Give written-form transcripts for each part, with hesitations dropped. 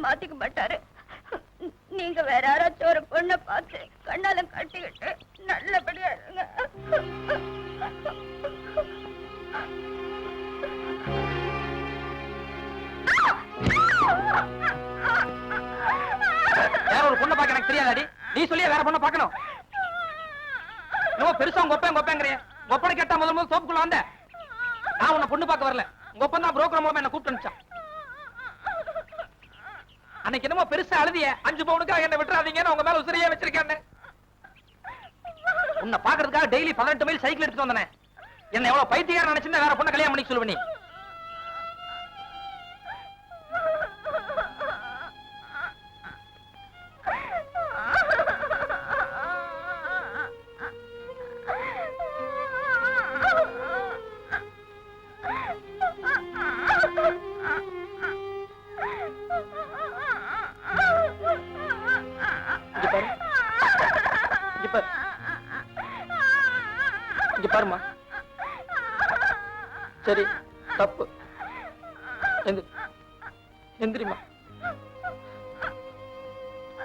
மாத்திக்க மாட்டாரு. நீங்க வேற யாராச்சும் ஒரு பொண்ணை பார்த்து கண்ணால கட்டிக்கிட்டு நல்லபடியா இருங்க. வேற ஒரு பொண்ணை பார்க்க எனக்கு தெரியாதாடி? நீ சொல்லியா வேற பொண்ணை பார்க்கணும்? பெருசா உங்க ஒப்பேங்கிறிய ஒப்பனை கேட்டா முதல் சோப்புக்குள்ள வந்த. நான் உன்னை பொண்ணு பார்க்க வரல. உங்க ஒப்பன் தான் புரோக்கர் மூலமா என்ன கூப்பிட்டு அனுப்பிச்சான். அன்னைக்கு என்னமோ பெருசா அழுதிய 5 பவுனுக்காக என்ன விட்டுறாதீங்கன்னு உங்க மேல உசிரியா வச்சிருக்கேன். உன்னை பாக்குறதுக்காக டெய்லி 18 மைல் சைக்கிள் எடுத்துட்டு வந்தேன். என்ன எவ்வளவு பைத்தியக்காரன் நினைச்சிருந்தா வேற பொண்ணை கல்யாணம் பண்ணி சொல்லுவ நீ. இங்க பாருமா. சரி தப்பு. எந்திரிமா.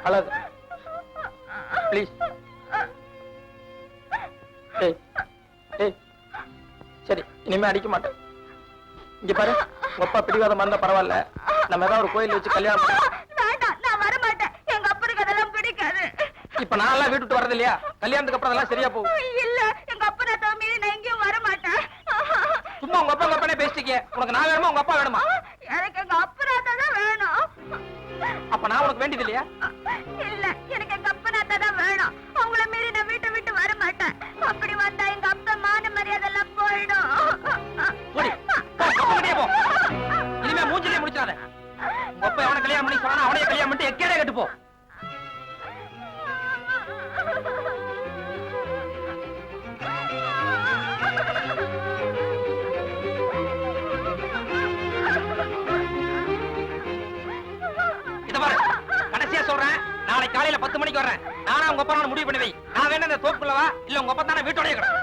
அழாத ப்ளீஸ். சரி இனிமே அடிக்க மாட்டேன். இங்க பாரு, உங்க அப்பா பிடிவாதமா இருந்தா பரவாயில்ல. நம்ம ஏதாவது ஒரு கோயில் வச்சு கல்யாணம் பண்ண. நான் வர மாட்டேன். எங்க அப்பனுக்கு அதெல்லாம் பிடிக்காது. இப்ப நான் எல்லாம் வீட்டு வர்றது இல்லையா? கல்யாணத்துக்கு அப்புறம் அதெல்லாம் சரியா போகும். இல்ல, எங்க அப்பா நான் மீறி நான் எங்கேயும் வர மாட்டேன். சும்மா உங்க அப்பா அப்பனே பேசிட்டீங்க. உனக்கு நான் வேணுமா உங்க அப்பா வேணுமா? எனக்கு எங்க அப்பனாத்தான் தான் வேணும். அப்ப நான் உனக்கு வேண்டியது இல்லையா? இல்ல, எனக்கு எங்க அப்பனாத்தான் தான் வேணும். அவங்கள மீறி நான் வீட்டை விட்டு வர மாட்டேன். அப்படி வந்தா எங்க அப்பா மான மரியாதை எல்லாம் போயிடும். போ. இனிமே மூஞ்சிலே முடிச்சாத. உங்க அப்பா அவனை கல்யாணம் பண்ணி சொன்னா அவனையே கல்யாணம் பண்ணிட்டு எக்கேடே கட்டு போ. சொல்றேன், நாளை காலையில 10 மணிக்கு வர்றேன். நானா உங்க அப்பா முடிவு பண்ணுவை. நான் வேணா இந்த தோப்புக்குள்ளவா இல்ல உங்க அப்பா தானே வீட்டோட இருக்கிறேன்.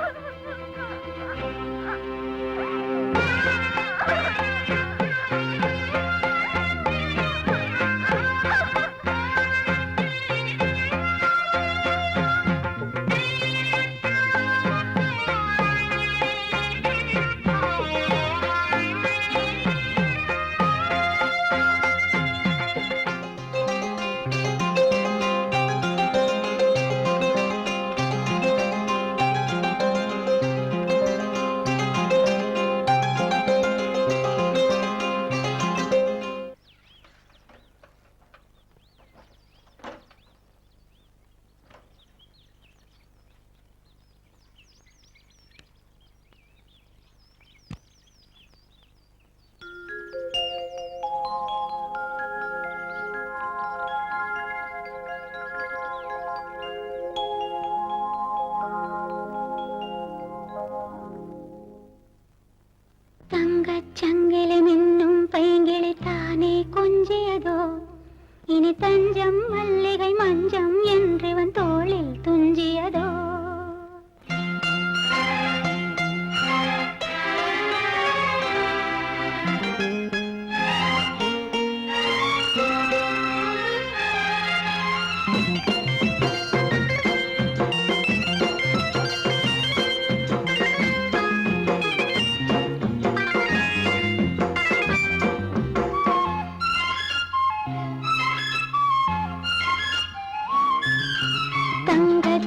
சங்கிலி மின்னும் பைங்கிளி தானே கொஞ்சியதோ, இனி தஞ்சம் மல்லிகை மஞ்சம் என்றவன் தோளில் துஞ்சியதோ.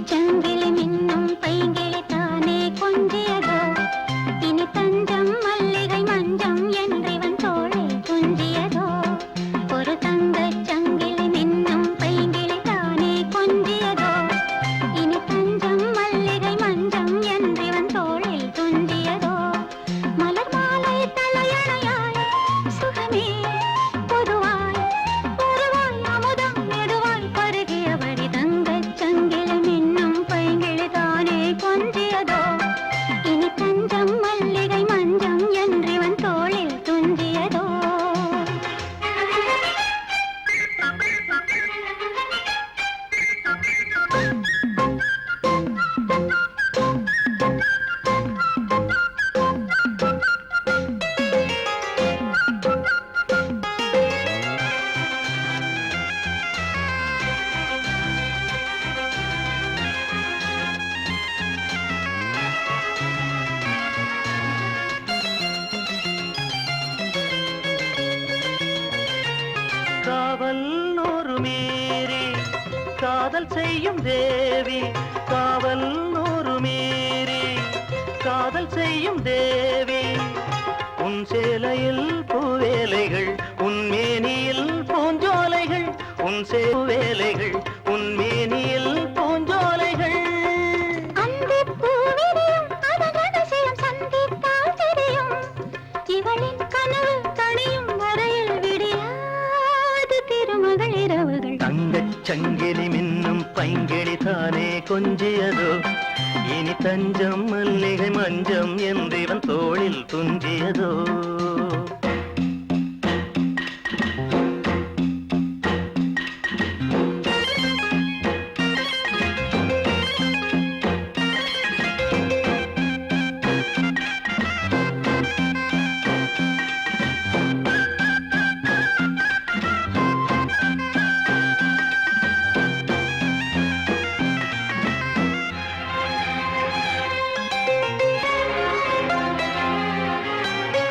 சங்கிலி காவல் நூறு மீறி காதல் செய்யும் தேவி, காவல் நூறு மீறி காதல் செய்யும் தேவி. உன் சேலையில் பூவேலைகள், உன் மேனியில் பூஞ்சோலைகள், உன் சேவேலைகள், உன் மேனியில் பூஞ்சோலைகள். அந்திப் பூவிரியும் அதன் ரகசியம் சந்தித்தால் தெரியும். இவளின் கனவு தணியும் வரையில் விடியாது திருமகள் இரவுகள். தங்கச் சங்கிலி மின்னும் பைங்கிளி தானே கொஞ்சியதோ, இனி தஞ்சம் மல்லிகை மஞ்சம் என்றிவன் தோளில் துஞ்சியதோ.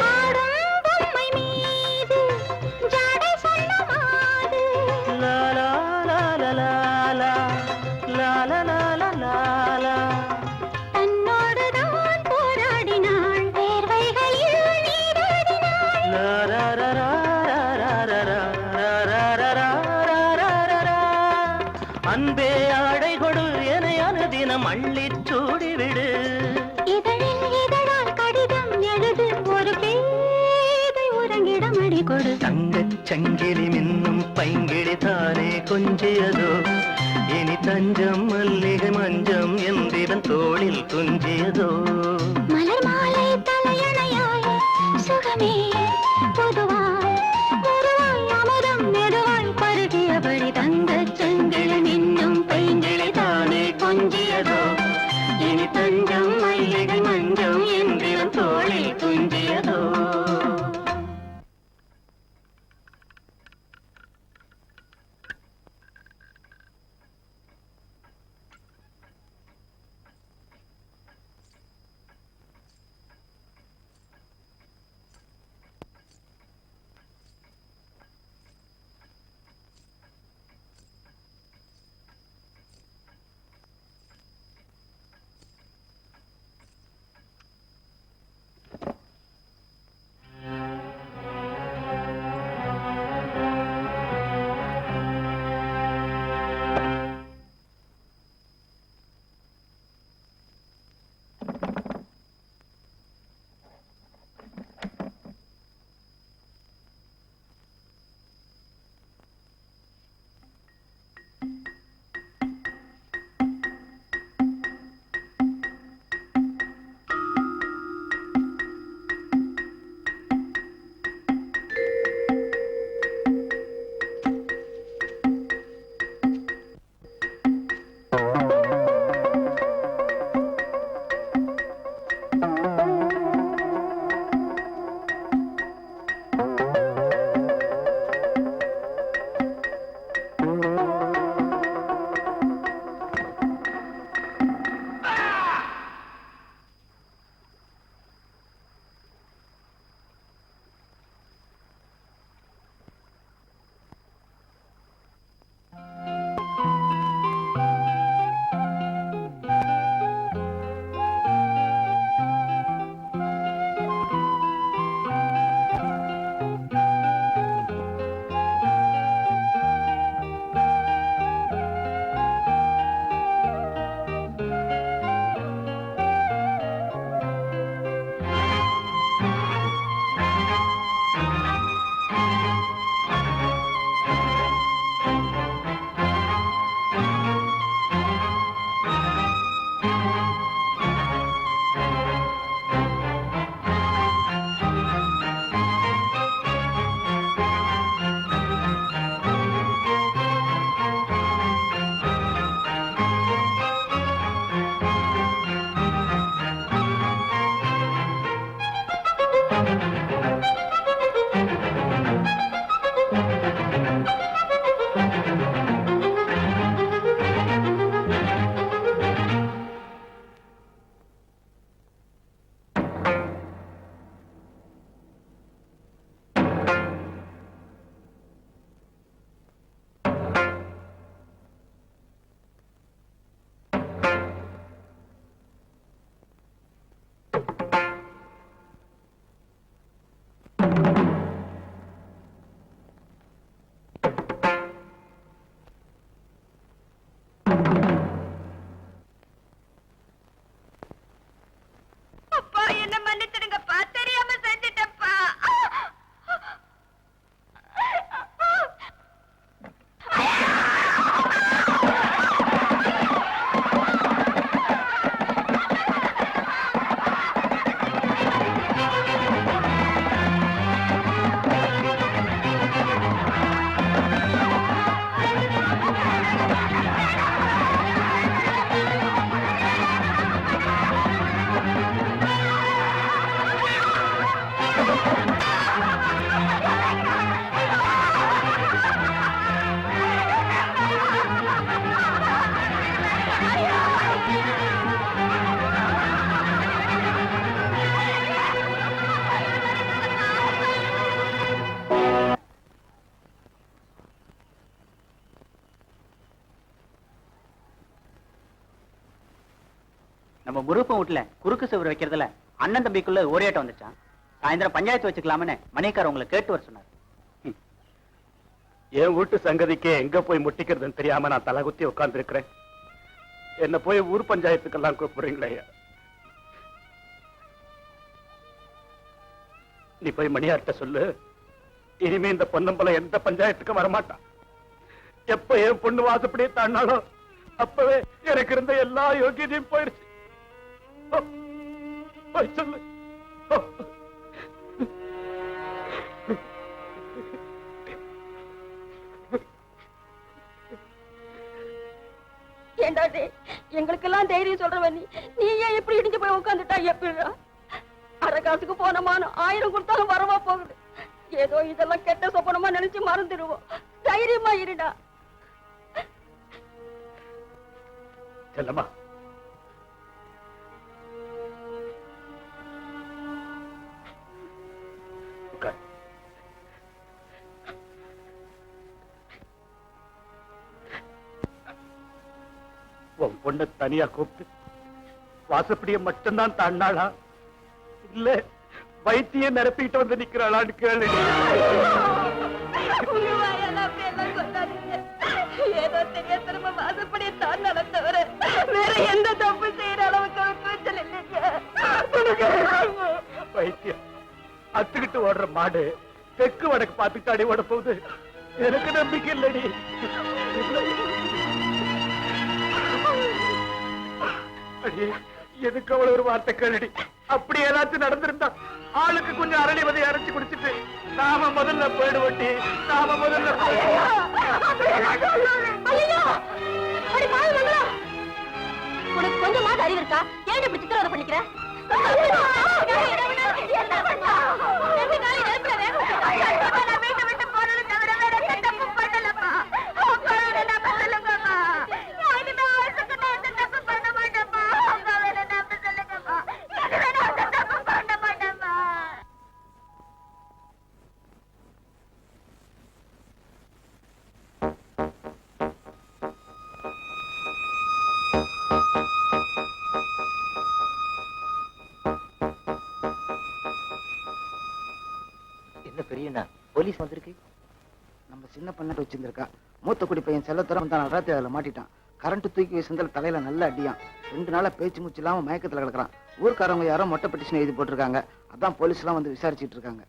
ஆடும் பொம்மை மீது ஜாடை சொன்ன மாது. லா லா லா லா லா லா, லா லா லா லா லா லா. தன்னோடுதான் போராடினாள், வேர்வைகளில் நீராடினாள். லா ரா ரா ரா ரா ரா ரா ரா ரா ரா ரா ரா ரா. அன்பே ஆடை கொடு என அனுதினம் அள்ளிச் சூடிவிடு. இதழில் இதழால் கடிதம் எழுது, ஒரு பேதை உறங்கிடம் அடி கொடு. தங்கச் சங்கிலி மின்னும் பைங்கிளி தானே கொஞ்சியதோ, இனி தஞ்சம் மல்லிகை மஞ்சம் என்றிவன் தோளில் துஞ்சியதோ. மலர் மாலை தலையணையாய் சுகமே பொதுவாய் முருவாய் அமுதம் மெதுவாய் பருகியபடி தங்கச் சங்கிலி மின்னும் பைங்கிளி தானே கொஞ்சியதோ, இனி தஞ்சம் மல்லிகை மஞ்சம் என்றிவன் தோளில் துஞ்சியதோ. நம்ம முருப்பம் வீட்டுல குறுக்கு சுவர் வைக்கிறதுல அண்ணன் தம்பிக்குள்ள ஓரியாட்டம் வந்துச்சான். சாயந்தரம் பஞ்சாயத்து வச்சுக்கலாம்னு மணிக்கார உங்களை கேட்டு வர சொன்னார். என் வீட்டு சங்கதிக்கே எங்க போய் முட்டிக்கிறதுன்னு தெரியாம நான் தலகுத்தி உட்கார்ந்து இருக்கிறேன். என்ன போய் ஊர் பஞ்சாயத்துக்கெல்லாம் கூப்பிடுறீங்களே. நீ போய் மணியார்ட்ட சொல்லு, இனிமே இந்த பொன்னம்பலம் எந்த பஞ்சாயத்துக்கும் வரமாட்டான். எப்ப என் பொண்ணு வாசப்படியே தாண்டாலோ அப்பவே எனக்கு இருந்த எல்லா யோகியதையும் போயிருச்சு. போய் சொல்லு. ஏண்டாடே, எங்களுக்கெல்லாம் தைரியம் சொல்றவன் நீ ஏன் எப்படி இடிஞ்சு போய் உட்காந்துட்டா? எப்படிடா அரை காசுக்கு போனமான 1000 கொடுத்தாலும் வரவா போகுது. ஏதோ இதெல்லாம் கெட்ட சொப்பனமா நினைச்சு மறந்துடுவோம். தைரியமா இருடா. செல்லம்மா, உன் பொண்ணை தனியா கூப்பிட்டு வாசப்படிய மட்டும்தான் தாண்டாளா இல்ல வைத்தியம் நிரப்பிட்டு வந்து நிக்கிறாளான்னு கேளு. உங்க வாயால அப்படி எல்லாம் சொல்லாதீங்க. ஏதோ தெரியாதனமா வாசப்படியை தாண்டால தவிர வேற எந்த தப்பு செய்யற அளவுக்கு ஒரு கூச்சல் இல்லைங்க. வைத்தியம் அத்துக்கிட்டு ஓடுற மாடு தெற்கு வடக்கு பார்த்துட்டாடி ஓட போகுது. எனக்கு நம்பிக்கை இல்லடி. அடி, எதுக்கு அவ்வளவு ஒரு வார்த்தை கேளடி. அப்படி ஏதாச்சும் நடந்திருந்தா ஆளுக்கு கொஞ்சம் அரளி வதை அரைச்சு குடிச்சிட்டு நாம முதல்ல போயிடுவோட்டி. நாம முதல்ல உனக்கு கொஞ்சமாவது அறிவு இருக்கா? ஏன் இப்படி சித்திரவதை பண்ணிக்கிற? என்ன பெரியண்ணா, போலீஸ் வந்திருக்கு. நம்ம சின்ன பண்ணட்டு வச்சிருந்திருக்கா. மூத்த குடி பையன் செல்லத்தரம் தான் ராத்திரி அதில் மாட்டிட்டான். கரண்ட் தூக்கி வீசுந்தல் தலையில நல்ல அடியான். 2 நாளா பேச்சு மூச்சு இல்லாம மயக்கத்துல கிடக்குறான். ஊர்க்காரவங்க யாரோ மொட்டை பெட்டிஷன் எழுதி போட்டிருக்காங்க. அதான் போலீஸ் எல்லாம் வந்து விசாரிச்சுட்டு இருக்காங்க.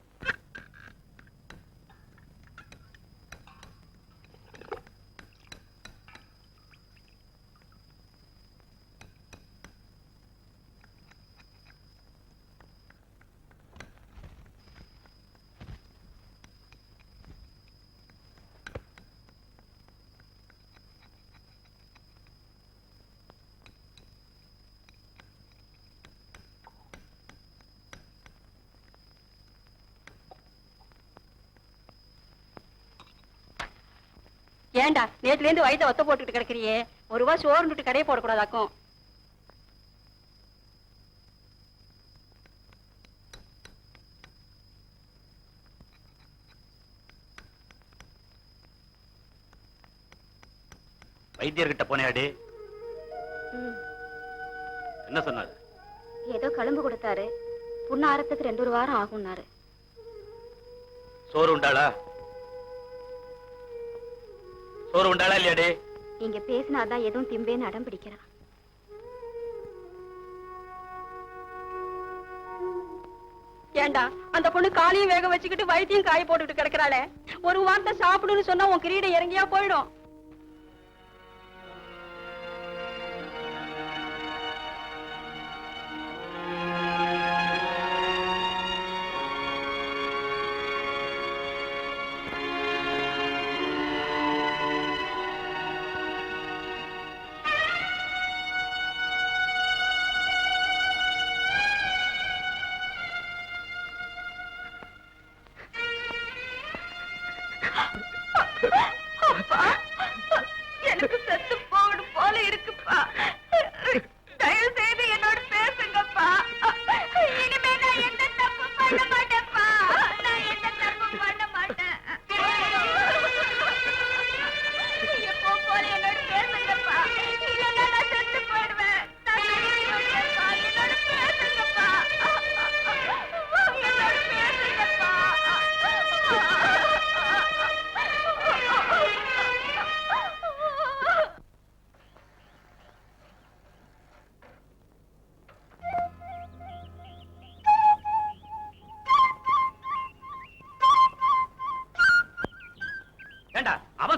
ஏண்டா நேற்றுல இருந்து வயிற்ற ஒத்த போட்டுக்கிட்டு கிடக்குறியே, ஒரு ரூபா சோறுட்டு கடையை போடக்கூடாதாக்கும். வைத்தியர்கிட்ட போனேடி. என்ன சொன்னாரு? ஏதோ கழும்பு கொடுத்தாரு. புண்ணாரத்துக்கு 2 வாரம் ஆகும்னாரு. சோறு உண்டாளா? சோறு உண்டாளா இல்லையாடி? நீங்க பேசினாதான் எதுவும் திம்பேன்னு அடம் பிடிக்கிறான். ஏண்டா அந்த பொண்ணு காலையும் வேக வச்சுக்கிட்டு வயிற்றையும் காய போட்டுக்கிட்டு கிடக்குறாளே, ஒரு வார்த்தை சாப்பிடுன்னு சொன்னா உன் கிரீடம் இறங்கியா போயிடும். எனக்கு செத்து போகணும் போல இருக்குப்பா. தயவு செய்து என்னோட பேசுங்கப்பா. இனிமே நான் எந்த தப்பு பண்ண மாட்டேன்ப்பா. நான் எந்த தப்பு பண்ண மாட்டேன். எப்போ போல என்னோட பேசுங்கப்பா. இல்லைன்னா நான் செத்து போயிடுவேன்.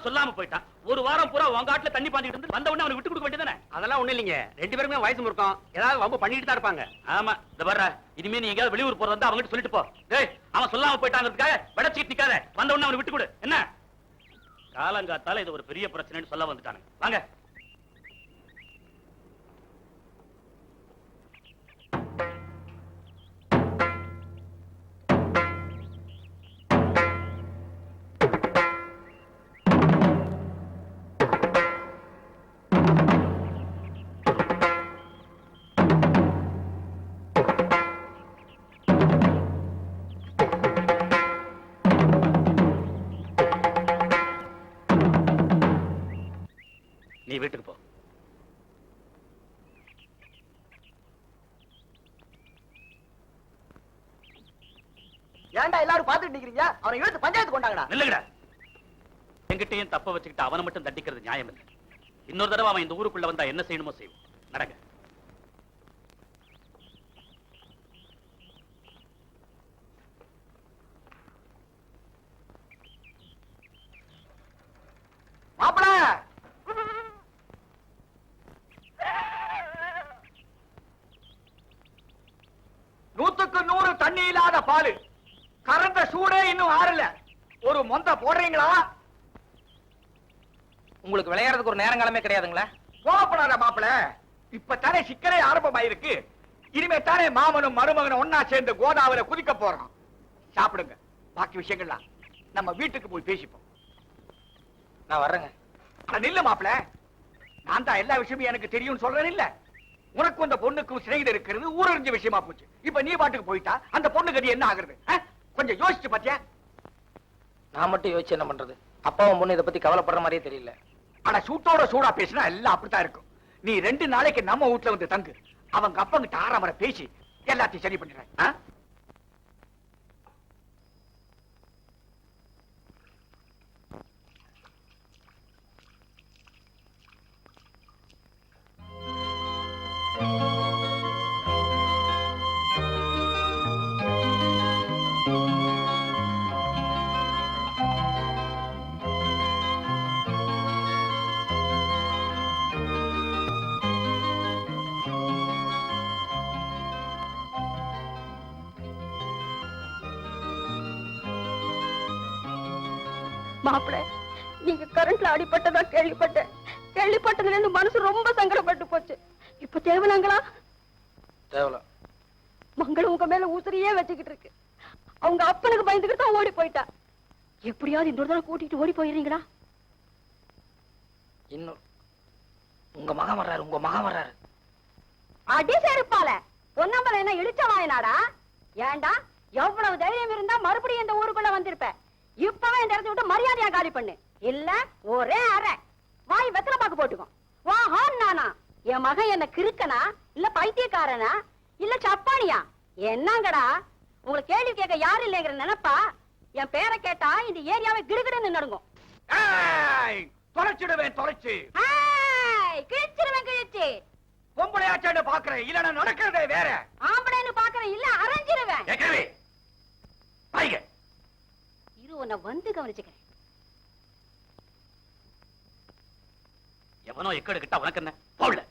சொல்லாம போயிட்டான். ஒரு வாரம் பூரா உங்க ஆட்டுல தண்ணி பாஞ்சிட்டு இருந்து வந்த உடனே அவனுக்கு விட்டு கொடுக்க வேண்டியதானே? அதெல்லாம் ஒண்ணு இல்லைங்க, 2 பேருமே வயசு முறுக்கம், ஏதாவது வம்பு பண்ணிட்டு தான் இருப்பாங்க. ஆமா, இந்த வர்ற இனிமே நீ எங்கயாவது வெளியூர் போறதா அவங்கிட்ட சொல்லிட்டு போ. டேய், அவன் சொல்லாம போயிட்டாங்கிறதுக்காக வடச்சிட்டு நிக்காத, வந்த உடனே அவனை விட்டு கொடு. என்ன காலங்காத்தால இது ஒரு பெரிய பிரச்சனைன்னு சொல்ல வந்துட்டானுங்க. வாங்க. நீ வீட்டுக்கு போ. ஏன்டா எல்லாரும் பாத்துட்டு நிக்கிறீங்க? அவனை இழுத்து பஞ்சாயத்து கொண்டாங்கடா. நில்லுங்கடா. என்கிட்டயும் தப்ப வச்சுக்கிட்டு அவனை மட்டும் தண்டிக்கிறது நியாயம் இல்லை. இன்னொரு தடவை அவன் இந்த ஊருக்குள்ள வந்தா என்ன செய்யணுமோ செய்வோம். நடங்க. மாப்பிள, நூத்துக்கு 100 தண்ணி இல்லாத பாலு, கறந்த சூடே இன்னும் ஆறல. ஒரு மொந்த போடுறீங்களா? உங்களுக்கு விளையாடுறதுக்கு ஒரு நேரங்காலமே கிடையாதுங்களா? கோவப்படாத மாப்பிள, இப்பதானே சிக்கலே ஆரம்பமாயிருக்கு. இனிமே தானே மாமனும் மருமகனும் ஒன்னா சேர்ந்து கோதாவரி குதிக்க போறோம். சாப்பிடுங்க, பாக்கி விஷயங்கள்லாம் நம்ம வீட்டுக்கு போய் பேசிப்போம். நான் வர்றேங்க. நில்ல மாப்பிள, நான் தான் எல்லா விஷயமும் எனக்கு தெரியும் சொல்றேன் இல்ல. உனக்கு அந்த பொண்ணுக்கும் சிநேகிதம் இருக்கிறது ஊரறிஞ்ச விஷயமா போச்சு. இப்ப நீ பாட்டுக்கு போயிட்டா அந்த பொண்ணு கதி என்ன ஆகுறது? கொஞ்சம் யோசிச்சு பாத்தியா? நான் மட்டும் யோசிச்சு என்ன பண்றது? அப்பாவும் பொண்ணு இதை பத்தி கவலைப்படுற மாதிரியே தெரியல. ஆனா சூட்டோட சூடா பேசினா எல்லாம் அப்படித்தான் இருக்கும். நீ 2 நாளைக்கு நம்ம வீட்டுல வந்து தங்கு. அவங்க அப்பங்கிட்ட ஆறாமரை பேசி எல்லாத்தையும் சரி பண்ணிடுறேன். மாப்பிள, நீங்க கரண்ட்ல அடிபட்டதா கேள்விப்பட்டேன். கேள்விப்பட்டதுல இருந்து மனசு ரொம்ப சங்கடப்பட்டு போச்சு. இப்ப தேவலாங்களா? தேவலா மங்களம் உங்க மேல ஊசரியே வச்சுக்கிட்டு இருக்கு. அவங்க அப்பனுக்கு பயந்துக்கிட்டு தான் ஓடி போயிட்டா. எப்படியாவது இன்னொரு தடவை கூட்டிட்டு ஓடி போயிடுறீங்களா? இன்னும் உங்க மகன் வர்றாரு. அடி செருப்பால பொன்னம்பலம் என்ன இடிச்ச வாயினாடா? ஏண்டா, எவ்வளவு தைரியம் இருந்தா மறுபடியும் இந்த ஊருக்குள்ள வந்திருப்ப. இப்பவே இந்த இடத்தை விட்டு மரியாதையா காலி பண்ணு. இல்ல ஒரே அரை வாய் வெத்தலை பாக்கு போட்டுக்கும். வா ஹான் நானா? என் மகன் என்ன கிறுக்கனா இல்ல பைத்தியக்காரனா இல்ல சப்பானியா? என்னங்கடா உங்களுக்கு கேள்வி கேட்க யாரு இல்லைங்கிற நினைப்பா? என் பேரை கேட்டா இந்த ஏரியாவை கிடுகிடுன்னு நடுங்கும். தொலைச்சிடுவேன், தொலைச்சு கிழிச்சிருவேன், கிழிச்சு பொம்பளையாச்சான்னு பாக்குறேன். இல்ல நடக்கிறதே வேற. ஆம்பளைன்னு பாக்குறேன், இல்ல அரைஞ்சிருவேன். இரு, உன்னை வந்து கவனிச்சுக்கிறேன். எவனோ எக்கடு கிட்ட உனக்கு என்ன போடல.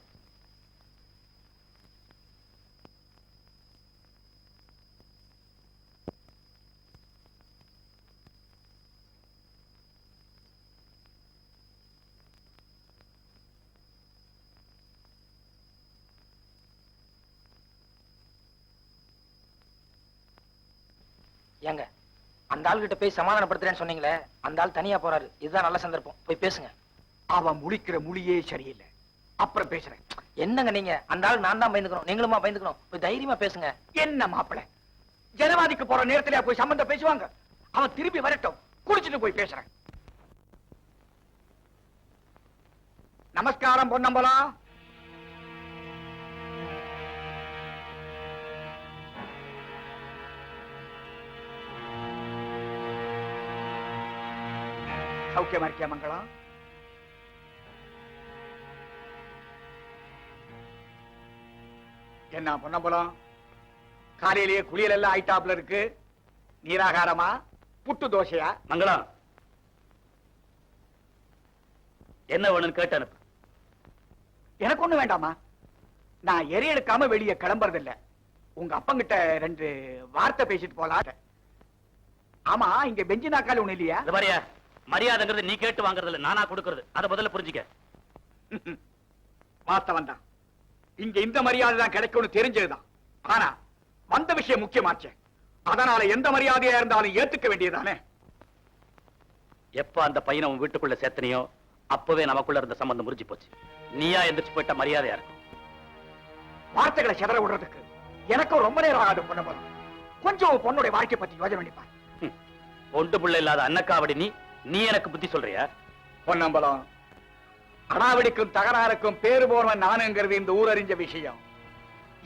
ஏங்க, அந்த ஆள்கிட்ட போய் சமாதானப்படுத்துறேன்னு சொன்னீங்களே, அந்த ஆள் தனியா போறாரு. இதுதான் நல்ல சந்தர்ப்பம், போய் பேசுங்க. அவன் முழிக்கிற மொழியே சரியில்லை. அப்புறம் பேசுறேன். என்னங்க நீங்க? அந்த ஆள் நான் தான் பயந்துக்கணும், நீங்களுமா பயந்துக்கணும். போய் தைரியமா பேசுங்க. என்ன மாப்பிள, ஜனவாதிக்கு போற நேரத்திலே போய் சம்பந்தம் பேசுவாங்க? அவன் திரும்பி வரட்டும், குடிச்சிட்டு போய் பேசுறேன். நமஸ்காரம் பொன்னம்பலம். சௌக்கியமா இருக்கியா மங்களம்? என்ன பொன்னம்பலம், காலையிலேயே குளியல் எல்லாம் ஆயிட்டாப்ல இருக்கு. நீராகாரமா புட்டு தோசையா? மங்களம், என்ன வேணும்னு கேட்டு அனுப்பு. எனக்கு ஒண்ணு வேண்டாமா, நான் எரி எடுக்காம வெளியே கிளம்புறது இல்ல. உங்க அப்பங்கிட்ட 2 வார்த்தை பேசிட்டு போலாம். ஆமா, இங்க பெஞ்சு நாக்கால் ஒண்ணு இல்லையா? இது மாதிரியா மரியாதைங்கிறது நீ கேட்டு வாங்குறது இல்ல, நானா கொடுக்கறது. அதை முதல்ல புரிஞ்சுக்க. வாஸ்தவம் தான், இங்க இந்த மரியாதை தான் கிடைக்கும்னு தெரிஞ்சதுதான். ஆனா வந்த விஷயம் முக்கியமாச்சு, அதனால எந்த மரியாதையா இருந்தாலும் ஏத்துக்க வேண்டியதானே. எப்ப அந்த பையனை உன் வீட்டுக்குள்ள சேர்த்தனையோ அப்பவே நமக்குள்ள இருந்த சம்பந்தம் முறிஞ்சு போச்சு. நீயா எந்திரிச்சு போயிட்ட மரியாதையா இருக்கும். வார்த்தைகளை செதற விடுறதுக்கு எனக்கும் ரொம்ப நேரம் ஆகாது. பொண்ணு கொஞ்சம் பொண்ணுடைய வாழ்க்கை பத்தி யோசனை பண்ணிப்பார். ஒன்று புள்ள இல்லாத அன்னக்காவடி நீ எனக்கு புத்தி சொல்றியா? பொன்னம்பலம், அடாவடிக்கும் தகராறுக்கும் பேரு போறவன் நானுங்கிறது இந்த ஊர் அறிஞ்ச விஷயம்.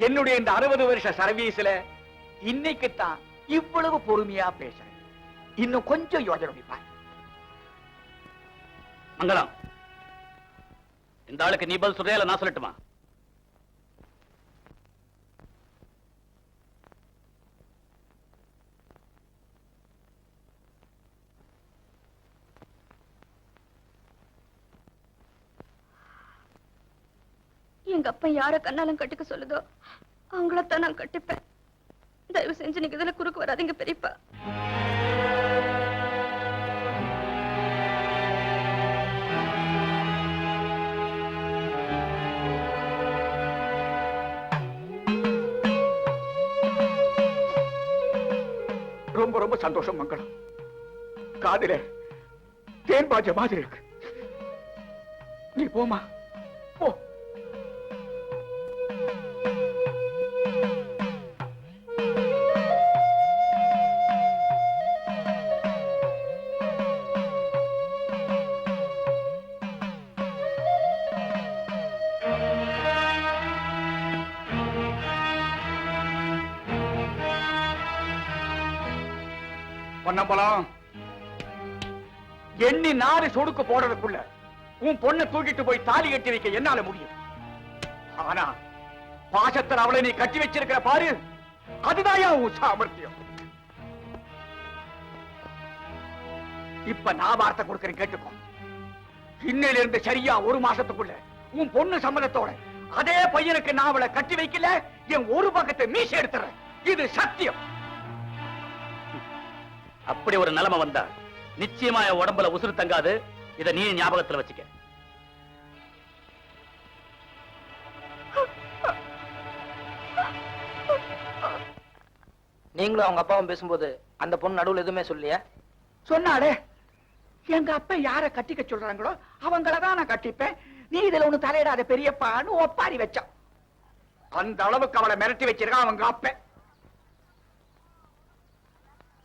என்னுடைய இந்த 60 வருஷ சர்வீஸ்ல இன்னைக்குத்தான் இவ்வளவு பொறுமையா பேசுறேன். இன்னும் கொஞ்சம் யோசனை பண்ணிப்பார். மங்களம், இந்த ஆளுக்கு நீ பதில் சொல்றியா இல்ல நான் சொல்லட்டுமா? எங்க அப்பா யார கண்ணாலும் கட்டிக்க சொல்லுதோ அவங்களத்தான் நான் கட்டிப்பேன். தயவு செஞ்சு நீங்க இதுல குறுக்கு வராதீங்க பெரியப்பா. ரொம்ப ரொம்ப சந்தோஷம் மங்களம். காதில தேன் பாய்ச்ச மாதிரி இருக்கு. நீ போமா, போ. பொன்னம்பலம், எண்ணி 4 சொடுக்கு போடுறதுக்குள்ள உன் பொண்ணை தூக்கிட்டு போய் தாலி கட்டி வைக்க என்னால முடியும். ஆனா பாசத்தில் அவளை நீ கட்டி வச்சிருக்கிற பாரு, அதுதான் உன் சாமர்த்தியம். இப்ப நான் வார்த்தை கொடுக்கிறேன், கேட்டுக்கோ. இன்னையில இருந்து சரியா 1 மாசத்துக்குள்ள உன் பொண்ணு சம்மதத்தோட அதே பையனுக்கு நான் அவளை கட்டி வைக்கல, என் ஒரு பக்கத்தை மீசை எடுத்துறேன். இது சத்தியம். அப்படி ஒரு நிலைமை வந்தா நிச்சயமா என் உடம்புல உசுறு தங்காது. இத நீ ஞாபகத்துல வச்சுக்க. நீங்களும் அவங்க அப்பாவும் பேசும்போது அந்த பொண்ணு நடுவுல எதுவுமே சொல்லியா? சொன்னாலே, எங்க அப்பா யார கட்டிக்க சொல்றாங்களோ அவங்களதான் நான் கட்டிப்பேன், நீ இதுல ஒண்ணு தலையிடாத பெரியப்பான்னு ஒப்பாரி வச்சான். அந்த அளவுக்கு அவளை மிரட்டி வச்சிருக்கான் அவங்க அப்ப.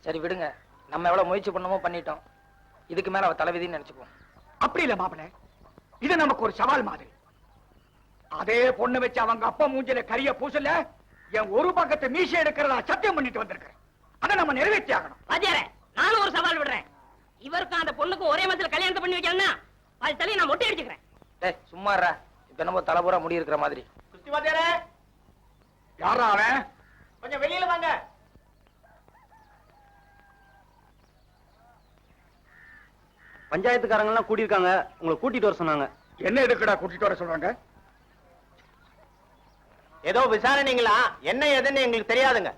சரி விடுங்க, நம்ம எவ்வளவு முயற்சி பண்ணமோ பண்ணிட்டோம். இதுக்கு மேல அவ தலைவிதின்னு நினைச்சுக்குவோம். அப்படி இல்ல மாப்பிள்ள, இது நமக்கு ஒரு சவால் மாதிரி. அதே பொண்ணு வச்சு அவங்க அப்பா மூஞ்சில கரிய பூசல, என் ஒரு பக்கத்தை மீசை எடுக்கிறதா சத்தியம் பண்ணிட்டு வந்திருக்கிறேன். அதை நம்ம நிறைவேற்றி ஆகணும். வாத்தியாரே, நானும் ஒரு சவால் விடுறேன். இவருக்கும் அந்த பொண்ணுக்கும் ஒரே மத்தியில கல்யாணத்தை பண்ணி வைக்கணும்னா அது தள்ளி நான் மொட்டை அடிச்சுக்கிறேன். டேய் சும்மா இருடா. இப்ப என்னமோ தலைபுறா முடி இருக்கிற மாதிரி. யாரா அவன்? கொஞ்சம் வெளியில வாங்க. பஞ்சாயத்துக்காரங்க எல்லாம் கூட்டியிருக்காங்க, உங்களை கூட்டிட்டு வர சொன்னாங்க. என்ன எதுக்குடா கூட்டிட்டு வர சொல்றாங்க? ஏதோ விசாரணைங்களா, என்ன ஏதுன்னு எங்களுக்கு தெரியாதுங்க.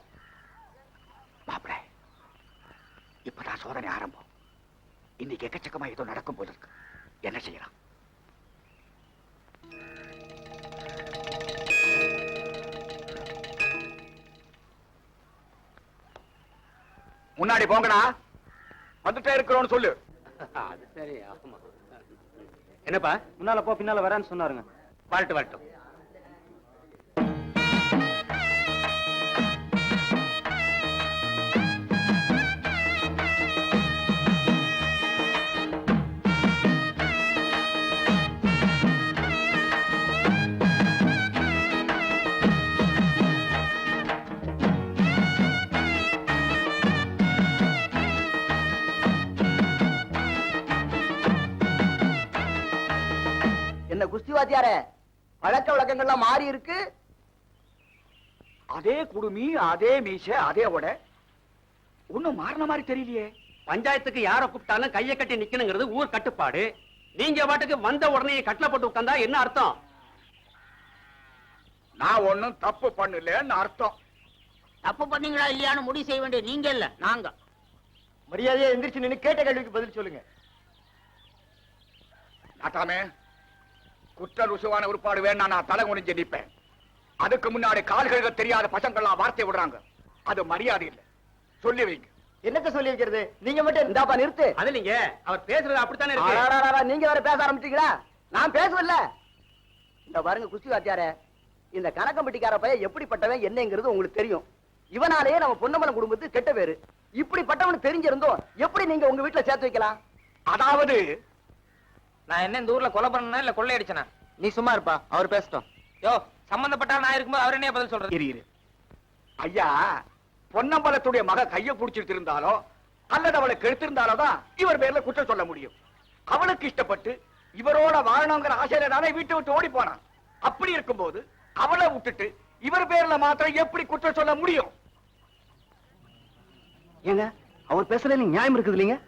மாப்பிள்ள, இப்பதான் சோதனை ஆரம்பம். இன்னைக்கு எக்கச்சக்கமா ஏதோ நடக்கும் போது இருக்கு. என்ன செய்யலாம்? முன்னாடி போங்கடா, வந்துட்டே இருக்கிறோம்னு சொல்லு. அது சரி, ஆமா. என்னப்பா, முன்னால போ பின்னால வரேன்னு சொன்னாருங்க. வரட்டும் வரட்டும். என்ன குஸ்தி வாத்தியாரே, பழக்க வழக்கங்கள்லாம் மாறி இருக்கு. அதே குடுமி, அதே மீசை, அதே உடை, ஒண்ணும் மாறின மாதிரி தெரியலையே. பஞ்சாயத்துக்கு யார கூப்பிட்டாலும் கையை கட்டி நிக்கணுங்கிறது ஊர் கட்டுப்பாடு. நீங்க பாட்டுக்கு வந்த உடனே கட்டளை போட்டு உட்கார்ந்தா என்ன அர்த்தம்? நான் ஒண்ணும் தப்பு பண்ணலன்னு அர்த்தம். தப்பு பண்ணீங்களா இல்லையான்னு முடிவு செய்ய வேண்டிய நீங்க இல்ல நாங்க. மரியாதையா எந்திரிச்சு நின்னு கேட்ட கேள்விக்கு பதில் சொல்லுங்க. நாட்டாமே, குற்ற ருசுவான உருப்பாடு வேணா நான் தலை குனிஞ்சு நிப்பேன். அதுக்கு முன்னாடி கால்களுக்கு தெரியாத பசங்கள்லாம் வார்த்தை விடுறாங்க. அது மரியாதை இல்லை. சொல்லி வைங்க. என்னத்த சொல்லி வைக்கிறது? நீங்க மட்டும் இந்தாப்பா நிறுத்து. அது நீங்க அவர் பேசுறது அப்படித்தானே இருக்கு. நீங்க வேற பேச ஆரம்பிச்சீங்களா? நான் பேசவில்ல. இந்த பாருங்க குஸ்தி வாத்தியாரே, இந்த கணக்கம்பட்டிக்கார பையன் எப்படிப்பட்டவன் என்னங்கிறது உங்களுக்கு தெரியும். இவனாலேயே நம்ம பொன்னம்பலம் குடும்பத்துக்கு கெட்ட பேரு. இப்படிப்பட்டவனு தெரிஞ்சிருந்தோம் எப்படி நீங்க உங்க வீட்டுல சேர்த்து வைக்கலாம்? அதாவது நான் என்ன இந்த ஊர்ல கொலை பண்ணனா இல்ல கொள்ளை அடிச்சனா? நீ சும்மா இருப்பா, அவர் பேசட்டும். யோ, சம்பந்தப்பட்ட நான் இருக்கும்போது அவர் என்ன பதில் சொல்றது? இரு. ஐயா, பொன்னம்பலத்துடைய மக கையை பிடிச்சிருந்தாலோ அல்லது அவளை கெடுத்திருந்தாலோ தான் இவர் பேர்ல குற்றம் சொல்ல முடியும். அவளுக்கு இஷ்டப்பட்டு இவரோட வாழணுங்கிற ஆசையில தானே வீட்டை விட்டு ஓடி போனான். அப்படி இருக்கும்போது அவளை விட்டுட்டு இவர் பேர்ல மாத்திரம் எப்படி குற்றம் சொல்ல முடியும்? ஏங்க அவர் பேசல நீங்க நியாயம் இருக்குது இல்லைங்க?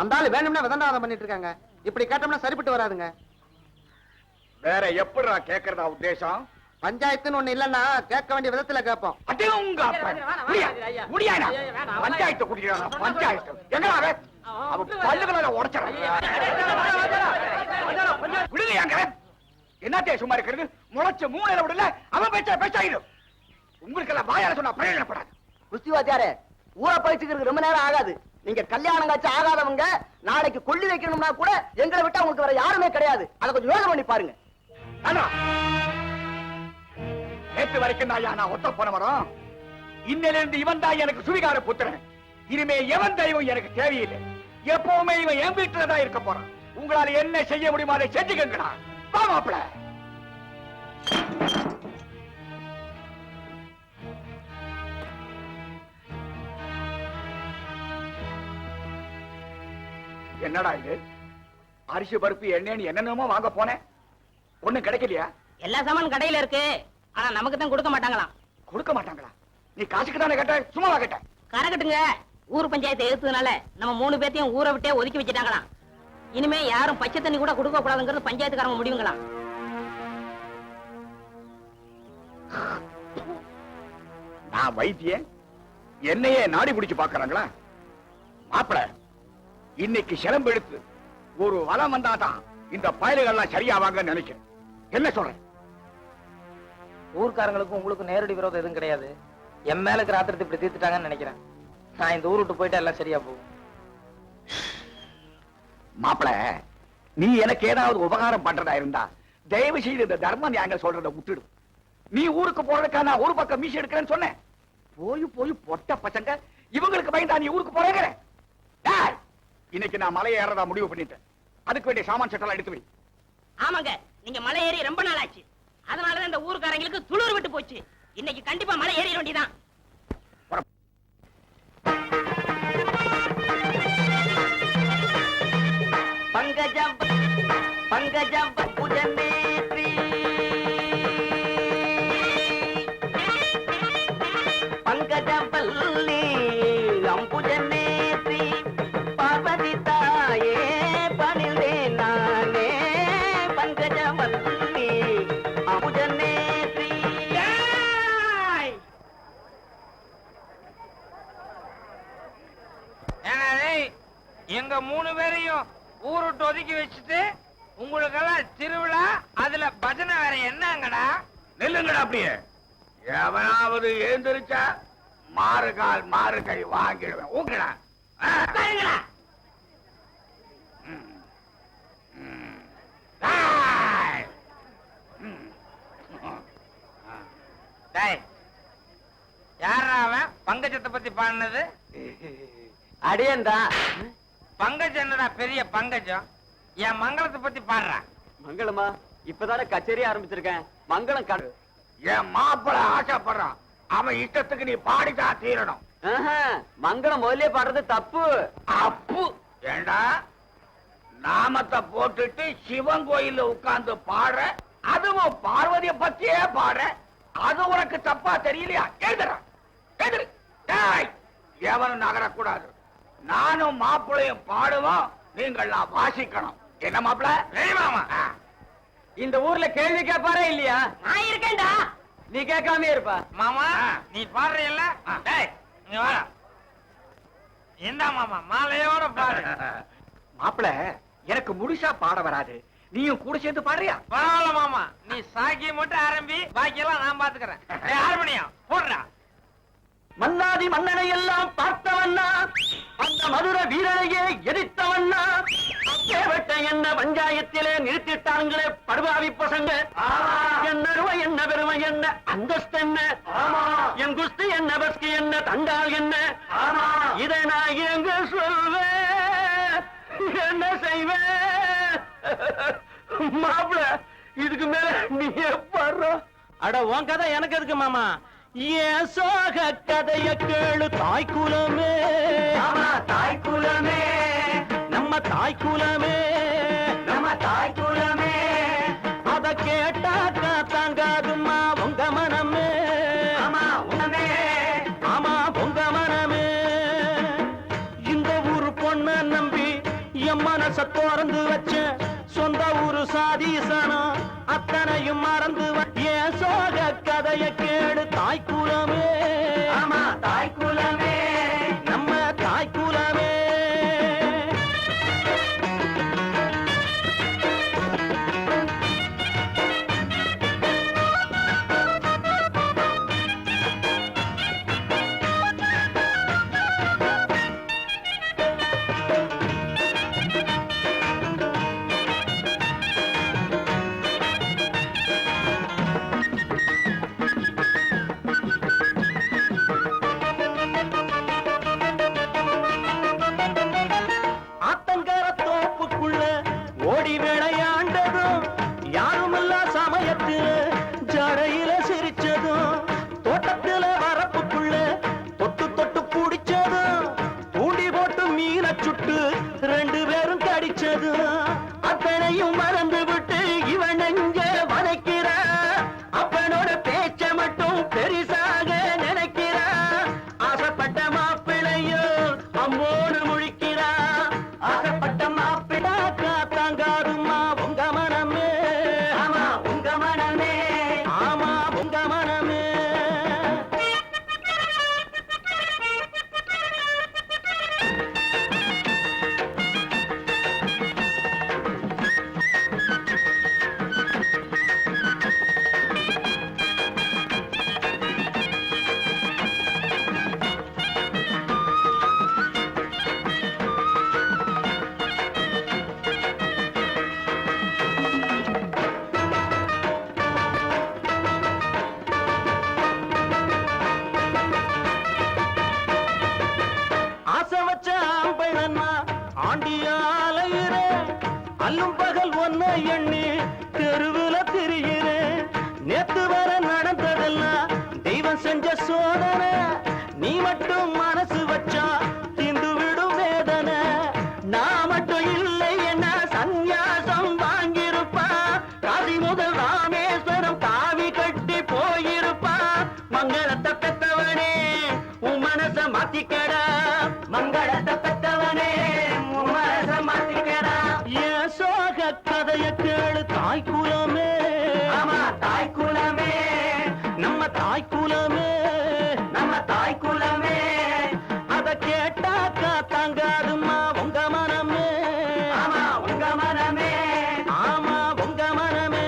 அந்த ஆளு வேணும்னா விதண்டாவதம் பண்ணிட்டு இருக்காங்க. இப்படி கேட்டோம்னா சரிப்பட்டு வராதுங்க. வேற எப்படி கேட்கறதா உத்தேசம்? பஞ்சாயத்துன்னு ஒண்ணு இல்லன்னா கேட்க வேண்டிய விதத்துல கேட்போம். அதே உங்க முடியாதா? பஞ்சாயத்து குடிக்கிறான். பஞ்சாயத்து எங்க அவன் பல்லுகளை உடைச்சான். விடுங்க. என்னத்தே சும்மா இருக்கிறது? முளைச்ச மூளையில விடல. அவன் பேச்சாயிடும். உங்களுக்கு எல்லாம் வாயால சொன்னா பிரயோஜனப்படாது. குஸ்தி வாத்தியாரே, ஊரை பயிற்சிக்கிறதுக்கு ரொம்ப நேரம் ஆகாது. நீங்க கல்யாணம் காட்சி ஆகாதவங்க நாளைக்கு கொள்ளி வைக்கணும்னா கூட எங்களை விட்டா உங்களுக்கு வேற யாருமே கிடையாது. அதை கொஞ்சம் யோசனை பண்ணி பாருங்க. நேற்று வரைக்கும் நான் ஒத்த போன வரோம். இன்னிலிருந்து இவன் தான் எனக்கு சுவிகார புத்திரன். இனிமே எவன் தெய்வம் எனக்கு தேவையில்லை. எப்பவுமே இவன் என் வீட்டுல தான் இருக்க போறான். உங்களால என்ன செய்ய முடியுமா அதை செஞ்சுக்கங்கடா. வா மாப்பிள. என்னடா இது? அரிசி பருப்பு எண்ணெய் என்னென்னமோ வாங்க போனேன். ஒண்ணும் கிடைக்கலையா? எல்லா சாமான் கடையில இருக்கு. ஆனா நமக்கு தான் கொடுக்க மாட்டாங்களாம். கொடுக்க மாட்டாங்களா? நீ காசுக்கு தானே கேட்ட, சும்மாவா கேட்ட? கரகட்டுங்க. ஊர் பஞ்சாயத்து எதிர்த்ததுனால நம்ம 3 பேத்தையும் ஊரை விட்டே ஒதுக்கி வச்சுட்டாங்களாம். இனிமே யாரும் பச்சை தண்ணி கூட கொடுக்க கூடாதுங்கிறது பஞ்சாயத்துக்காரங்க முடிவுங்களாம். நான் வைத்தியன் என்னையே நாடி பிடிச்சு பாக்குறாங்களா? மாப்பிள, இன்னைக்கு சிலம்பு எடுத்து ஒரு வலம் வந்தாதான் இந்த பயல்கள்லாம் சரியாவாங்கன்னு நினைக்கிறேன். என்ன சொல்றேன்? ஊர்க்காரங்களுக்கும் உங்களுக்கு நேரடி விரோதம் எதுவும் கிடையாது. என் மேல இருக்கிற ஆத்திரத்தை இப்படி தீர்த்துட்டாங்கன்னு நினைக்கிறேன். நான் இந்த ஊர் விட்டு போயிட்டா எல்லாம் சரியா போகும். மாப்பிள, நீ எனக்கு ஏதாவது உபகாரம் பண்றதா இருந்தா தயவு செய்து இந்த தர்ம நியாயங்கள் சொல்றத விட்டுடு. நீ ஊருக்கு போறதுக்கா நான் ஒரு பக்கம் மீசி எடுக்கிறேன்னு சொன்னேன். போய் பொட்ட பசங்க இவங்களுக்கு பயந்தா நீ ஊருக்கு போறேங்க. இன்னைக்கு நான் மலையை ஏறதா முடிவு பண்ணிட்டேன். அதுக்கு வேண்டிய சாமான் சட்டெல்லாம் எடுத்து வை. ஆமாங்க, நீங்க மலை ஏறி ரொம்ப நாள் ஆச்சு. அதனாலதான் இந்த ஊருக்காரங்களுக்கு துளிர் விட்டு போச்சு. இன்னைக்கு கண்டிப்பா மலை ஏறிட வேண்டியதான். பங்கஜம் புஜநேத்ரி பங்கஜம் பல்லி அம்புஜநேத்ரி பார்வதி தாயே பணிந்தே நானே பங்கஜம் பல்லி அம்புஜநேத்ரி. எங்க 3 பேரையும் ஊருட்டு ஒதுக்கி வச்சுட்டு உங்களுக்கெல்லாம் திருவிழா, அதுல பஜனை வேற என்னங்கடா? நெல்லுங்கடா அப்படியே. எவனாவது எழுந்திருச்சா மாறுகால் மாறு கை வாங்கிடுவேன். ஊங்கடா. யாரா அவன் பங்கஜத்தை பத்தி பாடினது? அடியேன்டா. பங்கஜம் என்னடா பெரிய பங்கஜம்? என் மங்களத்தை பத்தி பாடுறா. மங்களமா? இப்பதானே கச்சேரி ஆரம்பிச்சிருக்கேன். மங்களம் காடு. என் மாப்பிள ஆசைப்படுறான். அவன் இஷ்டத்துக்கு நீ பாடிதான் தீரணும். மங்களம் முதல்ல பாடுறது தப்பு. அப்பு ஏண்டா? நாமத்தை போட்டுட்டு சிவன் கோயில்ல உட்கார்ந்து பாடுற, அதுவும் பார்வதிய பத்தியே பாடுற. அது உனக்கு தப்பா தெரியலையா? எழுதுறான். எவனும் நகரக்கூடாது. நானும் மாப்பிளையும் பாடுவோம். நீங்கள்லாம் வாசிக்கணும். என்ன மாப்பிள? மாமா, இந்த ஊர்ல கேள்வி கேட்பாரே இல்லையா? நான் இருக்கேன்டா. நீ கேட்காம இருப்பா. மாமா நீ பாடுறீல்ல? டேய் நீ வா. இந்த மாமா மாலையோட பாடு. மாப்பிள எனக்கு முழுசா பாட வராது, நீயும் கூட சேர்ந்து பாடுறியா? பரவாயில்ல மாமா, நீ சாக்கி மட்டும் ஆரம்பி, பாக்கியெல்லாம் நான் பாத்துக்கிறேன். ஹார்மோனியம் போடுறா. மன்னாதி மன்னனை எல்லாம் பார்த்தவண்ணா, அந்த மதுர வீரனையே எதிர்த்தவண்ணா, அப்பேவட்ட என்ன பஞ்சாயத்திலே நிறுத்திட்டாங்களே படுபாவி பசங்க. என்ன அருமை என்ன பெருமை என்ன அந்தஸ்து என்ன, என் குஸ்தி என்ன பஸ்கி என்ன தண்டால் என்ன, இதை நான் எங்க சொல்வேன், என்ன செய்வேன்? மாப்பிள இதுக்கு மேல நீ பாடுற. அட உன் கதை எனக்கு எதுக்கு மாமா? ஏன் சோக கதைய கேளு தாய்க்குலமே, தாய்க்குலமே நம்ம தாய்க்குலமே, நம்ம தாய்க்குலமே, அத கேட்டாக்கா தாங்காதுமா உங்க மனமே, ஆமா உணமே, ஆமா உங்க மனமே. இந்த ஊரு பொண்ண நம்பி என் மனச திறந்து வச்ச, சொந்த ஊரு சாதீசனம் அத்தனையும் மறந்து ஏன் சோக கதைய கேடு தாய்க்குலமே, ஆமா தாய்க்குலமே, நம்ம தாய்க்குலமே. ஆத்தங்கர தோப்புக்குள்ள ஓடி விளையாண்டதும், யாருமில்லா சமயத்துல ஜடையில சிரிச்சதும், தோட்டத்துல வரப்புக்குள்ள தொட்டு தொட்டு குடிச்சதும், தூண்டி போட்டு மீனை சுட்டு 2 பேரும் கடிச்சதும், அத்தனையும் மறந்து விட்டு இவன் எங்க வதைக்கிற, அப்பனோட பேச்ச மட்டும் பெரிசாக நினைக்கிற, ஆசைப்பட்ட மாப்பிளையோ அம்மோடு முழிக்கிறா, ஆசைப்பட்ட மாப்பிள்ளை தாங்காதுமா உங்க மனமே, ஆமா உங்க மனமே, ஆமா உங்க மனமே. ஆசை வச்ச ஆம்பளன்னா ஆண்டியாலையிற, அல்லும் பகல் ஒன்ன எண்ணி தெருவுல திரிகிறேன். நேத்து வர நடந்ததெல்லாம் தெய்வம் செஞ்ச சோதனை, நீ மட்டும் மனசு வச்சா திந்து விடும் வேதனை. நான் மட்டும் இல்லை என்ன சந்நியாசம் வாங்கியிருப்பா, காசி முதல் ராமேஸ்வரம் காவி கட்டி போயிருப்பா. மங்களத்தை பெத்தவனே உன் மனச மாத்திக்கடா, மங்களத்தை பெற்றவனே உன் மனச மாத்திக்கடா, ஏன் சோக கதைய கேளு தாய்க்குலமே, ஆமா தாய்க்குலமே, நம்ம தாய்க்குலமே, நம்ம தாய்க்குலமே, அத கேட்டாக்கா தாங்காதுமா உங்க மனமே, ஆமா உங்க மனமே, ஆமா உங்க மனமே.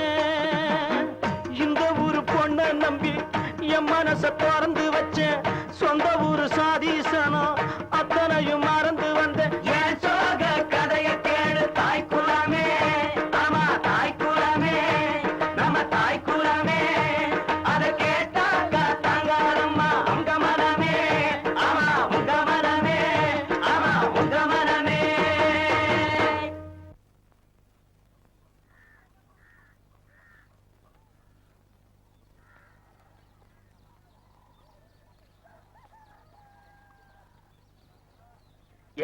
இந்த ஊரு பொண்ண நம்பி என் மனச திறந்து வச்சேன், சொந்த ஊரு சாதீசனம் அத்தனையும் மறந்து வந்தேன். ஏன் சோக கதைய கேளு தாய்க்குலமே, ஆமா தாய்க்குலமே, நம்ம தாய்க்குலமே, அத கேட்டாக்கா தாங்காதம்மா உங்க மனமே, ஆமா உங்க மனமே, ஆமா உங்க மனமே.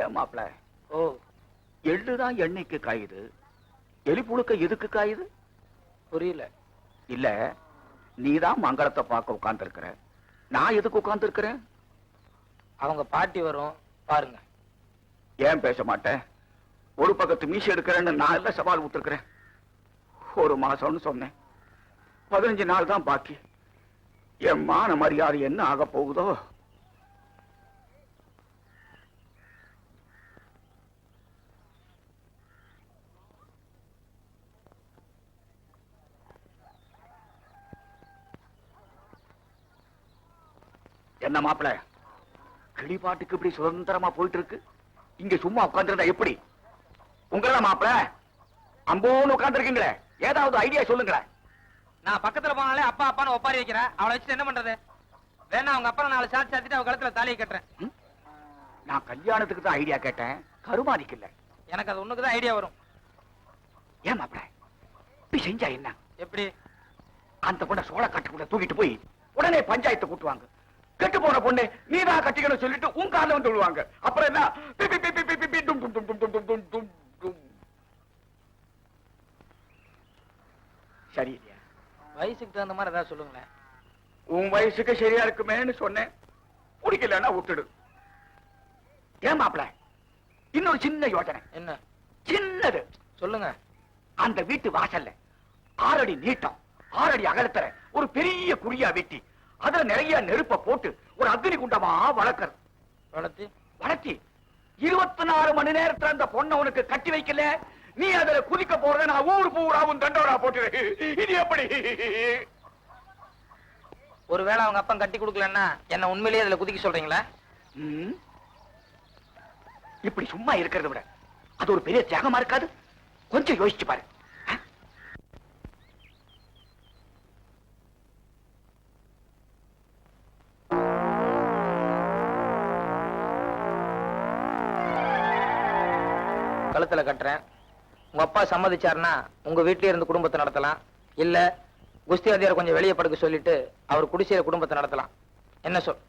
ஏன் மாப்பிள? ஓ எள்ளுதான் எண்ணெய்க்கு காயுது, எலி புழுக்க எதுக்கு காயுது? புரியல. இல்ல, நீதான் மங்களத்தை பார்க்க உட்கார்ந்து இருக்கிற, நான் எதுக்கு உட்கார்ந்து இருக்கிறேன்? அவங்க பாட்டி வரும் பாருங்க. ஏன் பேச மாட்டேன்? ஒரு பக்கத்து மீசை எடுக்கிறேன்னு நான் எல்லாம் சவால் விட்டுருக்கிறேன். ஒரு மாசம்னு சொன்னேன். 15 நாள் தான் பாக்கி. என் மான மரியாதை என்ன ஆக போகுதோ? என்ன மாப்பிள, கிளிப்பாட்டுக்கு இப்படி சுதந்திரமா போயிட்டு இருக்கு, இங்க சும்மா உட்கார்ந்துருந்தா எப்படி? உங்கள மாப்பிள அம்போன்னு உட்கார்ந்துருக்கீங்களே, ஏதாவது ஐடியா சொல்லுங்களேன். நான் பக்கத்துல போனாலே அப்பா அப்பான்னு ஒப்பாரி வைக்கிறேன். அவளை வச்சுட்டு என்ன பண்றது? வேணா அவங்க அப்பா 4 சாத்தி சாத்திட்டு அவ கழுத்துல தாலியை கட்டுறேன். நான் கல்யாணத்துக்கு தான் ஐடியா கேட்டேன், கருமாதிக்கு இல்ல. எனக்கு அது ஒண்ணுக்குதான் ஐடியா வரும். ஏன் மாப்பிள இப்படி செஞ்சா என்ன? எப்படி? அந்த பொண்ணை சோழ காட்டுக்குள்ள தூக்கிட்டு போய் உடனே பஞ்சாயத்து கூட்டுவாங்க. கெட்டு போன பொண்ணு நீதான் கட்டிக்கணும் சொல்லிட்டு உங்க கால வந்து விடுவாங்க. அப்புறம் என்ன? பி, பி, பி, பி, பி, பி, டும், டும், டும், டும், டும், டும், டும், டும். சரி இல்லையா? வயசுக்கு தகுந்த மாதிரி ஏதாவது சொல்லுங்களேன். உன் வயசுக்கு சரியா இருக்குமேன்னு சொன்னேன். பிடிக்கலன்னா விட்டுடு. ஏன் மாப்பிள, இன்னொரு சின்ன யோசனை. என்ன? சின்னது சொல்லுங்க. அந்த வீட்டு வாசல்ல 6 அடி நீட்டம் 6 அடி அகலத்துல ஒரு பெரிய குழியா வெட்டி அதுல நிறைய நெருப்ப போட்டு ஒரு அக்னி குண்டமா வளர்த்தி 24 மணி நேரத்துல அந்த பொண்ணை உனக்கு கட்டி வைக்கல, நீ அதுல குதிக்க போறத நான் ஊர் பூராவும் தண்டோரா போட்டு. இது எப்படி? ஒருவேளை அவங்க அப்பா கட்டி கொடுக்கலன்னா என்ன உண்மையிலேயே அதுல குதிக்க சொல்றீங்களா? இப்படி சும்மா இருக்கிறத விட அது ஒரு பெரிய தியாகமா இருக்காது? கொஞ்சம் யோசிச்சு பாரு. கழுத்துல கட்டுறேன். உங்க அப்பா சம்மதிச்சாருன்னா உங்க வீட்டிலே இருந்து குடும்பத்தை நடத்தலாம். இல்ல குஸ்தி வாத்தியார் கொஞ்சம் வெளியே படுக்க சொல்லிட்டு அவர் குடிசையில குடும்பத்தை நடத்தலாம். என்ன சொல்?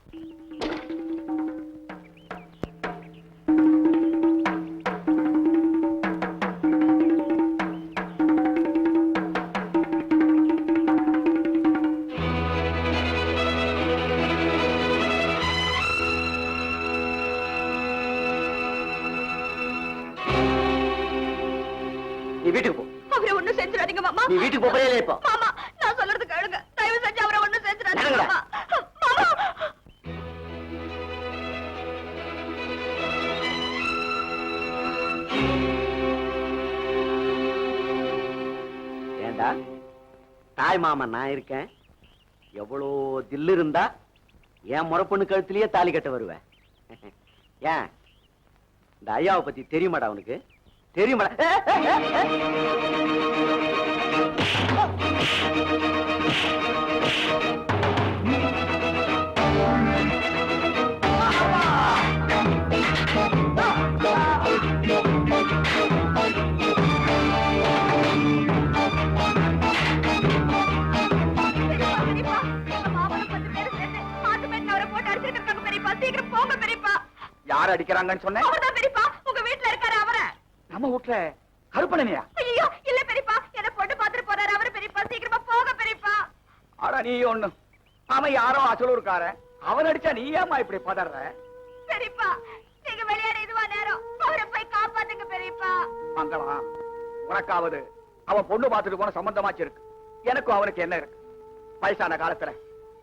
நீ வீட்டுக்கு போ. அவரை ஒண்ணும் செஞ்சிடாதீங்க மாமா. நீ வீட்டுக்கு போறே இப்போ. மாமா நான் சொல்றது கேளுங்க, தயவு செஞ்சு அவரை ஒண்ணும் செஞ்சிடாதீங்க நடங்கடா. மாமா. மாமா ஏண்டா தாய் மாமன் நான் இருக்கேன், எவ்வளோ தில்லு இருந்தா என் முறப்பொண்ணு கழுத்திலேயே தாலி கட்ட வருவேன். ஏன் இந்த ஐயாவை பத்தி தெரியுமாடா உனக்கு? தெரியுமாடா? யார் அடிக்கிறாங்கன்னு சொன்னேன்? அவர்தான் பெரியப்பா, உங்க வீட்டுல இருக்காரு அவரை. நம்ம வீட்டுல கருப்பனையா? ஐயோ இல்ல பெரியப்பா, என்ன பொண்ணு பாத்துட்டு போறாரு அவரு பெரியப்பா, சீக்கிரமா போக பெரியப்பா. ஆனா நீ ஒண்ணு, அவன் யாரோ அசலூர்காரன், அவன் அடிச்சா நீ ஏமா இப்படி பதற? பெரியப்பா நீங்க விளையாட இதுவா நேரம், அவரை போய் காப்பாத்துங்க பெரியப்பா. மங்களம், உனக்காவது அவன் பொண்ணு பார்த்துட்டு போன சம்பந்தமாச்சு இருக்கு, எனக்கும் அவனுக்கு என்ன இருக்கு? வயசான காலத்துல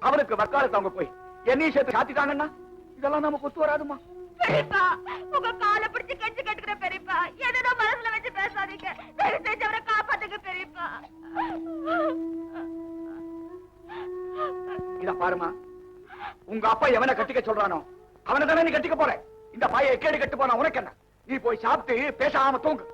அவனுக்கு வக்காலத்து அவங்க போய் என்னையும் சேர்த்து சாத்திட்டாங்கன்னா இதெல்லாம் நமக்கு ஒத்து வராதுமா. பெரியப்பா உங்க காலை பிடிச்சு கெஞ்சு கேட்டுக்கிற பெரியப்பா, எதோ மனசுல வச்சு பேசாதீங்க, தயவு செஞ்சு அவரை காப்பாத்துங்க பெரியப்பா. இத பாருமா, உங்க அப்பா எவனை கட்டிக்க சொல்றானோ அவனை தானே நீ கட்டிக்க போற. இந்த பாயை கேடு கட்டு போனா உனக்கு என்ன? நீ போய் சாப்பிட்டு பேசாம தூங்கு.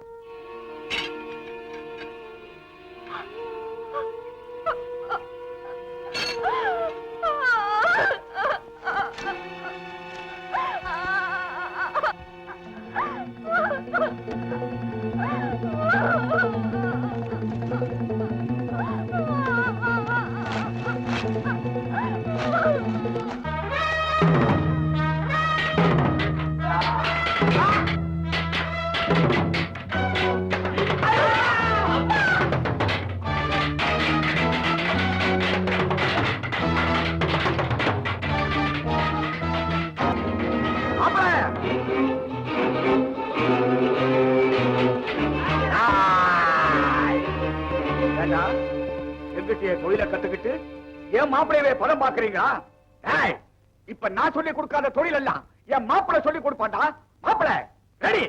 ஏண்டா எங்கிட்ட தொழிலை கத்துக்கிட்டு என் மாப்பிளையவே பதம் பாக்குறீங்களா? ஏய், இப்ப நான் சொல்லி கொடுக்காத தொழில் எல்லாம் என் மாப்பிளை சொல்லி கொடுப்பான்டா. மாப்பிளை ரெடி?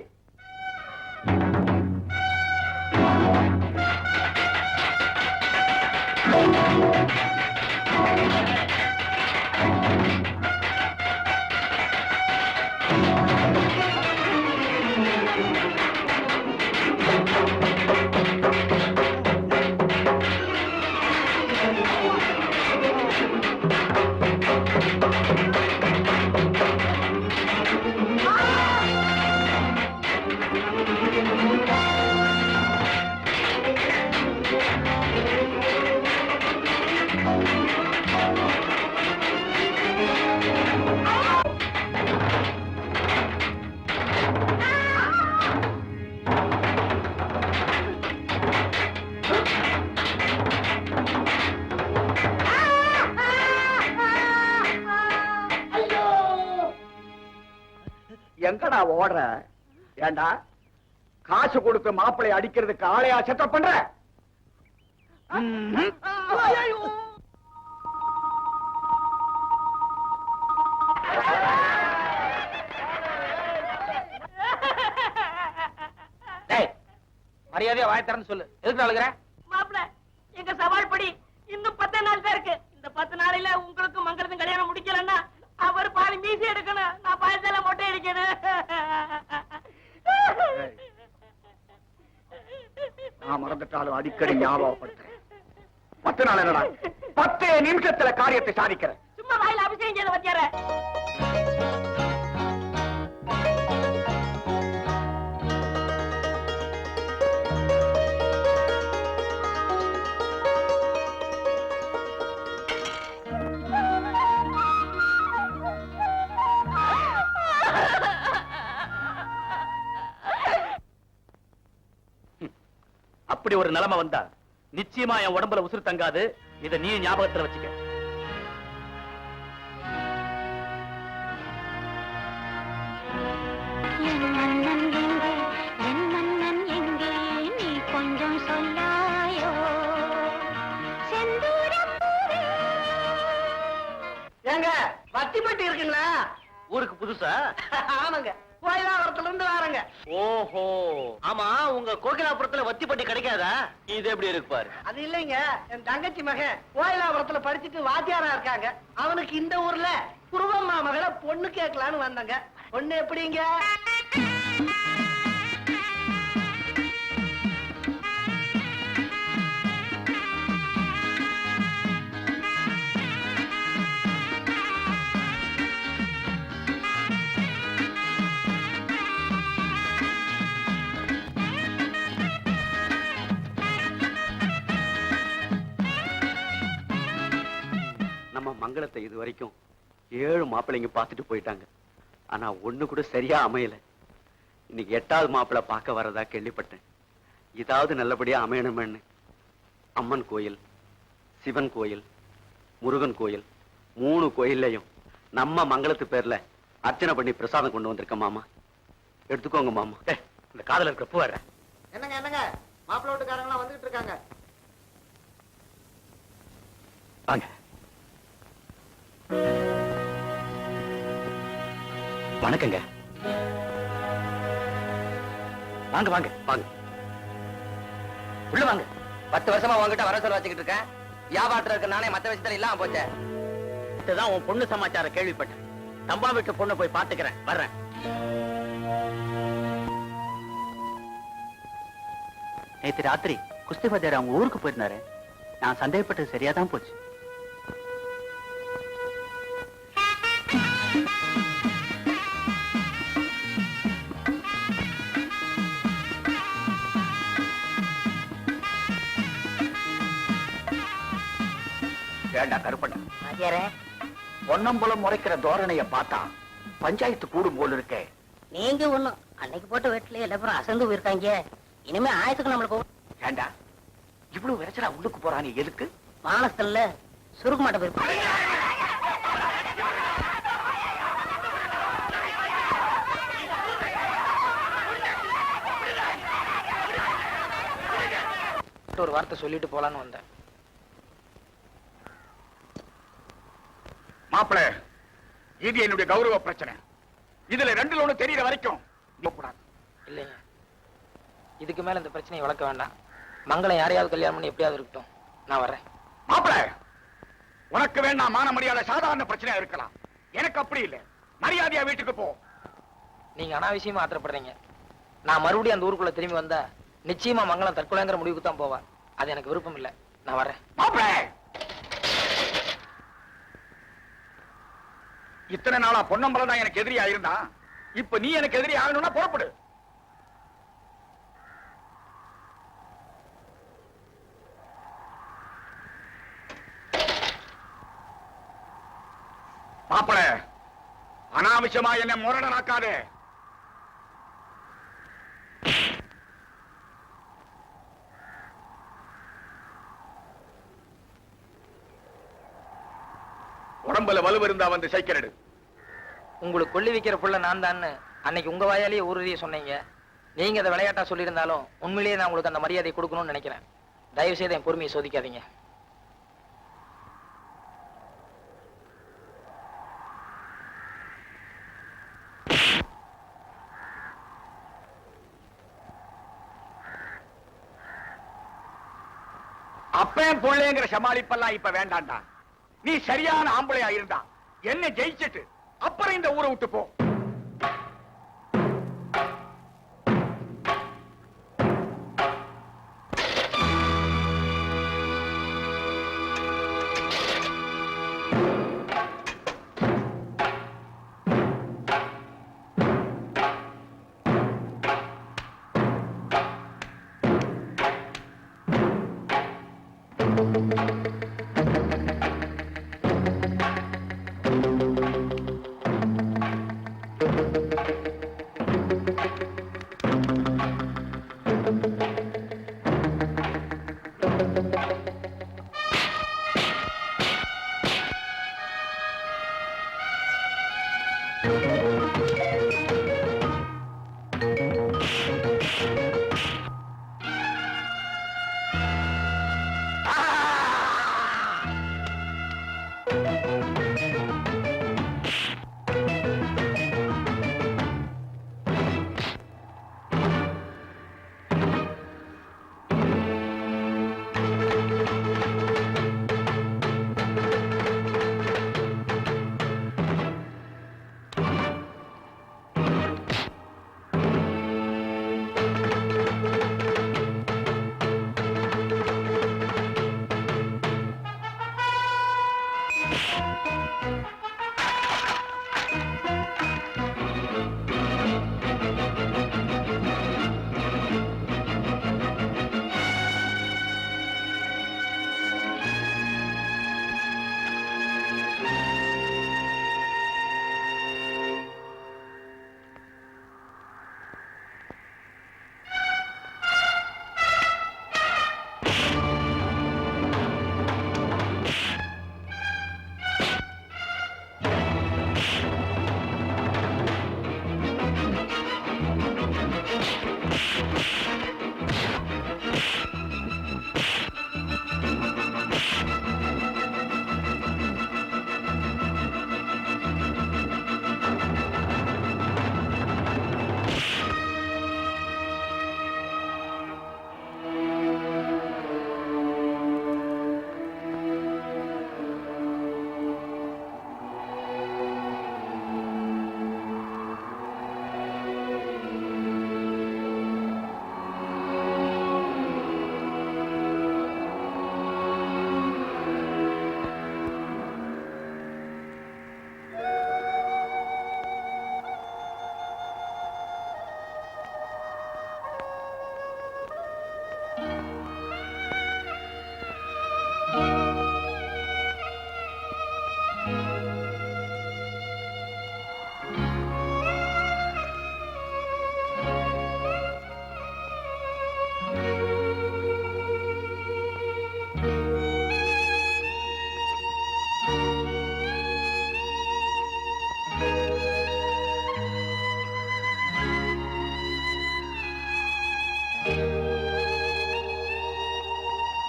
எங்கடா ஓடுற? ஏண்டா காசு கொடுத்து மாப்பிளை அடிக்கிறதுக்கு ஆளையா செட்டப் பண்ற? மரியாதையா வாய் திறந்து சொல்லு, எதுக்கு அழுகுற? மாப்பிள, எங்க சவால் படி இன்னும் 10 நாள் தான் இருக்கு. இந்த 10 நாளையில உங்களுக்கு மங்களத்தும் கல்யாணம் முடிக்கலன்னா அவர் பாதி மீசி எடுக்கணும், நான் பாயசால மொட்டை அடிக்கணும். நான் மறந்துட்டாலும் அடிக்கடி ஞாபகப்படுத்துறேன். 10 நாள் என்னடா, 10 நிமிஷத்துல காரியத்தை சாதிக்கிறேன். சும்மா வாயில அபிஷேகம் செய்த வச்சார. அப்படி ஒரு நிலைமை வந்தா நிச்சயமா என் உடம்புல உசுறு தங்காது. இத நீ ஞாபகத்துல வச்சுக்க. ஏங்க வத்திப்பட்டி இருக்குங்களா? ஊருக்கு புதுசா? ஆமாங்க, கோயிலாவரத்துல இருந்து வாரங்க. ஓஹோ, ஆமா உங்க கோகிலாபுரத்துல வத்திப்பட்டி கிடைக்காதா? இது எப்படி இருக்கு பாரு. அது இல்லைங்க, என் தங்கச்சி மகன் கோயிலாபுரத்துல படிச்சுட்டு வாத்தியாரா இருக்காங்க. அவனுக்கு இந்த ஊர்ல குருவம்மா மகளை பொண்ணு கேட்கலான்னு வந்தாங்க. பொண்ணு எப்படிங்க? நம்ம மங்களத்தை இது வரைக்கும் 7 மாப்பிள்ளைங்க பார்த்துட்டு போயிட்டாங்க. ஆனா ஒண்ணு கூட சரியா அமையல. இன்னைக்கு 8வது மாப்பிள்ளை பார்க்க வரதா கேள்விப்பட்டேன். இதாவது நல்லபடியா அமையணும்னு அம்மன் கோயில், சிவன் கோயில், முருகன் கோயில் 3 கோயில்லையும் நம்ம மங்களத்து பேர்ல அர்ச்சனை பண்ணி பிரசாதம் கொண்டு வந்திருக்க மாமா. எடுத்துக்கோங்க மாமா. இந்த காதல இருக்கிற பூ வர. என்னங்க என்னங்க, மாப்பிள்ளை வீட்டுக்காரங்களாம் வந்துட்டு இருக்காங்க. வாங்க வணக்கங்க. வாங்க வாங்க வாங்க, உள்ள வாங்க. 10 வருஷமா உங்ககிட்ட வர சொல்ல வச்சுக்கிட்டு இருக்கேன். வியாபாரத்துல இருக்க நானே மத்த விஷயத்துல இல்லாம போச்சேன். இதுதான் உன் பொண்ணு சமாச்சாரம் கேள்விப்பட்டேன். தம்பா வீட்டு பொண்ணை போய் பாத்துக்கிறேன், வர்றேன். நேத்து ராத்திரி குஸ்திபதியார் அவங்க ஊருக்கு போயிருந்தாரு. நான் சந்தேகப்பட்டது சரியாதான் போச்சு. ஏண்டா கருப்பண்ண, பொன்னம்பலம் முறைக்கிற தோரணைய பார்த்தா பஞ்சாயத்து கூடும் போல இருக்கே. நீங்க ஒண்ணும் அன்னைக்கு போட்ட வீட்டுல எல்லாரும் அசந்து போயிருக்காங்க. இனிமே ஆயத்துக்கு நம்மளுக்கு ஏண்டா இவ்வளவு விரைச்சலா உள்ளுக்கு போறானே எதுக்கு? மானஸ்தல்ல சுருக்கு மாட்ட போயிருப்பாங்க. உங்ககிட்ட ஒரு வார்த்தை சொல்லிட்டு போலான்னு வந்தேன். மாப்பிள, இது என்னுடைய கௌரவ பிரச்சனை. இதுல ரெண்டுல ஒண்ணு தெரியற வரைக்கும் இல்லைங்க, இதுக்கு மேல இந்த பிரச்சனையை வளர்க்க வேண்டாம். மங்களம் யாரையாவது கல்யாணம் பண்ணி எப்படியாவது இருக்கட்டும், நான் வர்றேன். மாப்பிள, உனக்கு வேணா மான மரியாதை சாதாரண பிரச்சனையா இருக்கலாம், எனக்கு அப்படி இல்லை. மரியாதையா வீட்டுக்கு போ. நீங்க அனாவசியமா ஆத்திரப்படுறீங்க. நான் மறுபடியும் அந்த ஊருக்குள்ள திரும்பி வந்தா நிச்சயமா மங்களம் தற்கொலைங்கிற முடிவுக்கு தான் போவா. அது எனக்கு விருப்பம் இல்லை. நான் வர்றேன். மாப்பிள, இத்தனை நாளா பொன்னம்பலம் தான் எனக்கு எதிரியா இருந்தா, இப்ப நீ எனக்கு எதிரி ஆகணும்னா புறப்படு. மாப்பிள, அனாவசியமா என்ன முரடனாக்காதே. உடம்புல வலு இருந்தா வந்து சைக்கிள் எடு. உங்களுக்கு கொல்லி வைக்கிற புள்ள நான் தான் அன்னைக்கு உங்க வாயாலேயே ஊருதிய சொன்னீங்க. நீங்க அதை விளையாட்டா சொல்லியிருந்தாலும் உண்மையிலேயே நான் உங்களுக்கு அந்த மரியாதை கொடுக்கணும்னு நினைக்கிறேன். தயவு செய்து என் பொறுமையை சோதிக்காதீங்க. அப்பன் புள்ளைங்கிற சமாளிப்பெல்லாம் இப்ப வேண்டாண்டா. நீ சரியான ஆம்பளையா இருந்தா என்ன ஜெயிச்சிட்டு அப்புறம் இந்த ஊரை விட்டு போ.